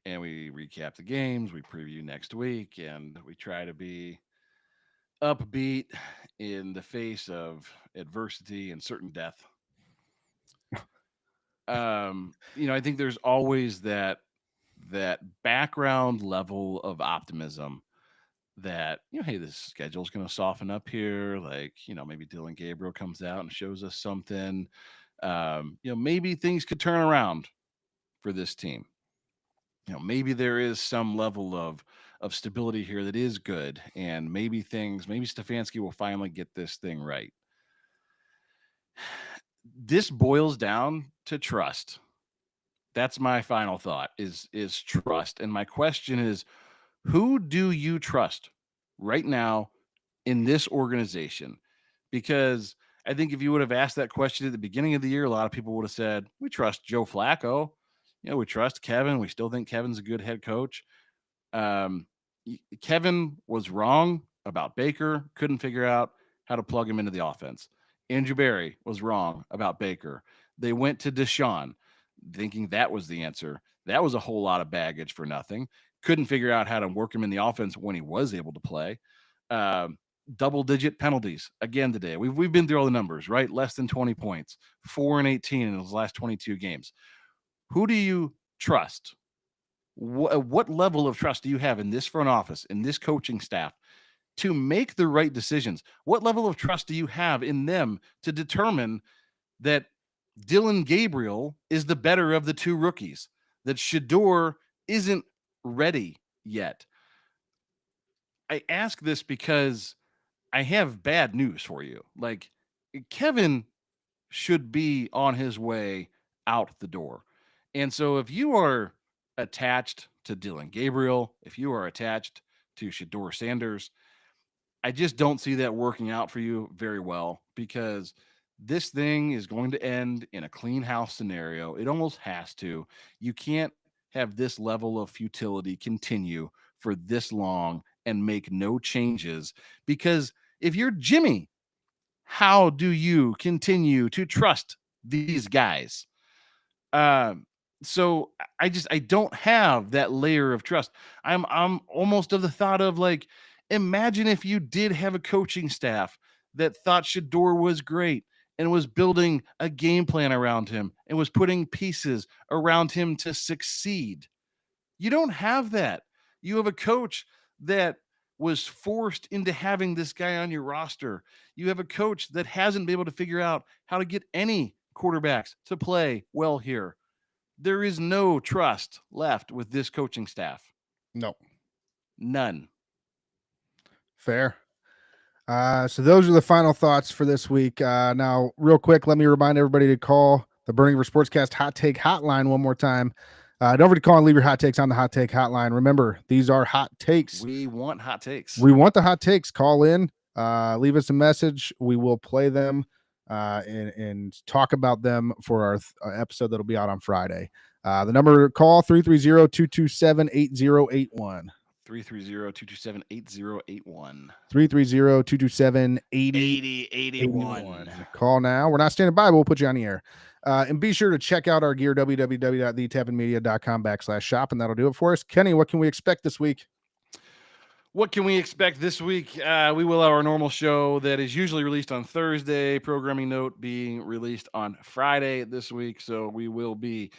Speaker 1: and we recap the games, we preview next week, and we try to be upbeat in the face of adversity and certain death. I think there's always that background level of optimism that, hey, this schedule's going to soften up here. Like, maybe Dylan Gabriel comes out and shows us something. Maybe things could turn around for this team. Maybe there is some level of stability here that is good, and maybe Stefanski will finally get this thing right. This boils down to trust. That's my final thought is trust. And my question is, who do you trust right now in this organization? Because I think if you would have asked that question at the beginning of the year, a lot of people would have said, we trust Joe Flacco. We trust Kevin. We still think Kevin's a good head coach. Kevin was wrong about Baker, couldn't figure out how to plug him into the offense. Andrew Berry was wrong about Baker. They went to Deshaun thinking that was the answer. That was a whole lot of baggage for nothing. Couldn't figure out how to work him in the offense when he was able to play. Double-digit penalties again today. We've been through all the numbers, right? Less than 20 points, 4-18 in his last 22 games. Who do you trust? What level of trust do you have in this front office, in this coaching staff, to make the right decisions? What level of trust do you have in them to determine that Dylan Gabriel is the better of the 2 rookies, that Shedeur isn't ready yet? I ask this because I have bad news for you. Like, Kevin should be on his way out the door. And so if you are attached to Dylan Gabriel, if you are attached to Shedeur Sanders, I just don't see that working out for you very well, because this thing is going to end in a clean house scenario. It almost has to. You can't have this level of futility continue for this long and make no changes, because if you're Jimmy, how do you continue to trust these guys? So I don't have that layer of trust. I'm almost of the thought of, like, imagine if you did have a coaching staff that thought Shedeur was great and was building a game plan around him and was putting pieces around him to succeed. You don't have that. You have a coach that was forced into having this guy on your roster. You have a coach that hasn't been able to figure out how to get any quarterbacks to play well here. There is no trust left with this coaching staff.
Speaker 2: No.
Speaker 1: None.
Speaker 2: Fair. So those are the final thoughts for this week. Now, real quick, let me remind everybody to call the Burning River Sportscast Hot Take Hotline one more time. Don't forget to call and leave your hot takes on the Hot Take Hotline. Remember, these are hot takes.
Speaker 1: We want hot takes.
Speaker 2: We want the hot takes. Call in, leave us a message. We will play them and talk about them for our episode that'll be out on Friday. The number to call, 330-227-8081.
Speaker 1: 330-227-8081.
Speaker 2: 330-227-8081. Call now. We're not standing by, but we'll put you on the air. And be sure to check out our gear, www.thetapandmedia.com/shop, and that'll do it for us. Kenny, what can we expect this week?
Speaker 1: What can we expect this week? We will have our normal show that is usually released on Thursday. Programming note being released on Friday this week. So we will be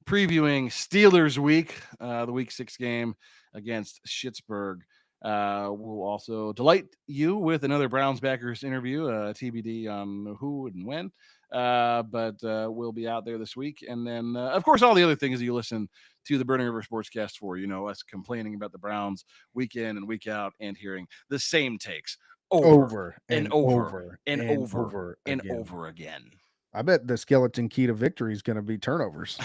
Speaker 1: previewing Steelers week, the week 6 game against Schittsburg. We'll also delight you with another Browns backers interview, TBD on who and when. But we'll be out there this week. And then, of course, all the other things you listen to the Burning River Sportscast for, us complaining about the Browns week in and week out and hearing the same takes over and over and over and over again.
Speaker 2: I bet the skeleton key to victory is going to be turnovers.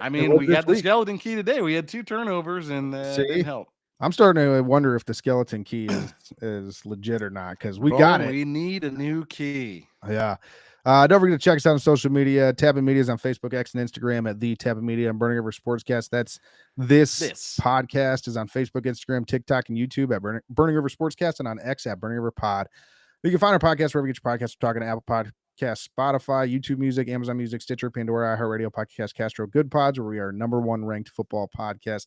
Speaker 1: I mean, we got the skeleton key today. We had 2 turnovers, and it didn't help.
Speaker 2: I'm starting to wonder if the skeleton key is legit or not, because we got it.
Speaker 1: We need a new key.
Speaker 2: Yeah. Don't forget to check us out on social media. Tabin Media is on Facebook, X, and Instagram at the Tabin Media and Burning River Sportscast. That's this podcast is on Facebook, Instagram, TikTok, and YouTube at Burning River Sportscast, and on X at Burning River Pod. You can find our podcast wherever you get your podcasts. We're talking to Apple Podcasts, Spotify, YouTube Music, Amazon Music, Stitcher, Pandora, iHeartRadio, Podcast, Castro, Good Pods, where we are #1 ranked football podcast,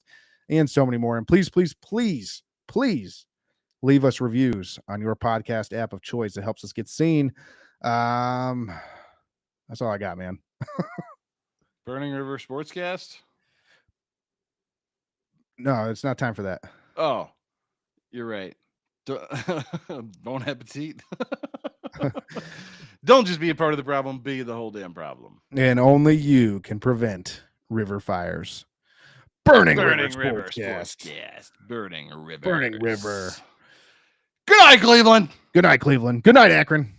Speaker 2: and so many more. And please, please, please, please leave us reviews on your podcast app of choice. It helps us get seen. That's all I got, man.
Speaker 1: Burning River Sportscast?
Speaker 2: No, it's not time for that.
Speaker 1: Oh, you're right. Bon appetit. Don't just be a part of the problem, be the whole damn problem.
Speaker 2: And only you can prevent river fires. Burning River
Speaker 1: Sportscast. Burning River.
Speaker 2: Burning River.
Speaker 1: Good night, Cleveland.
Speaker 2: Good night, Cleveland. Good night, Akron.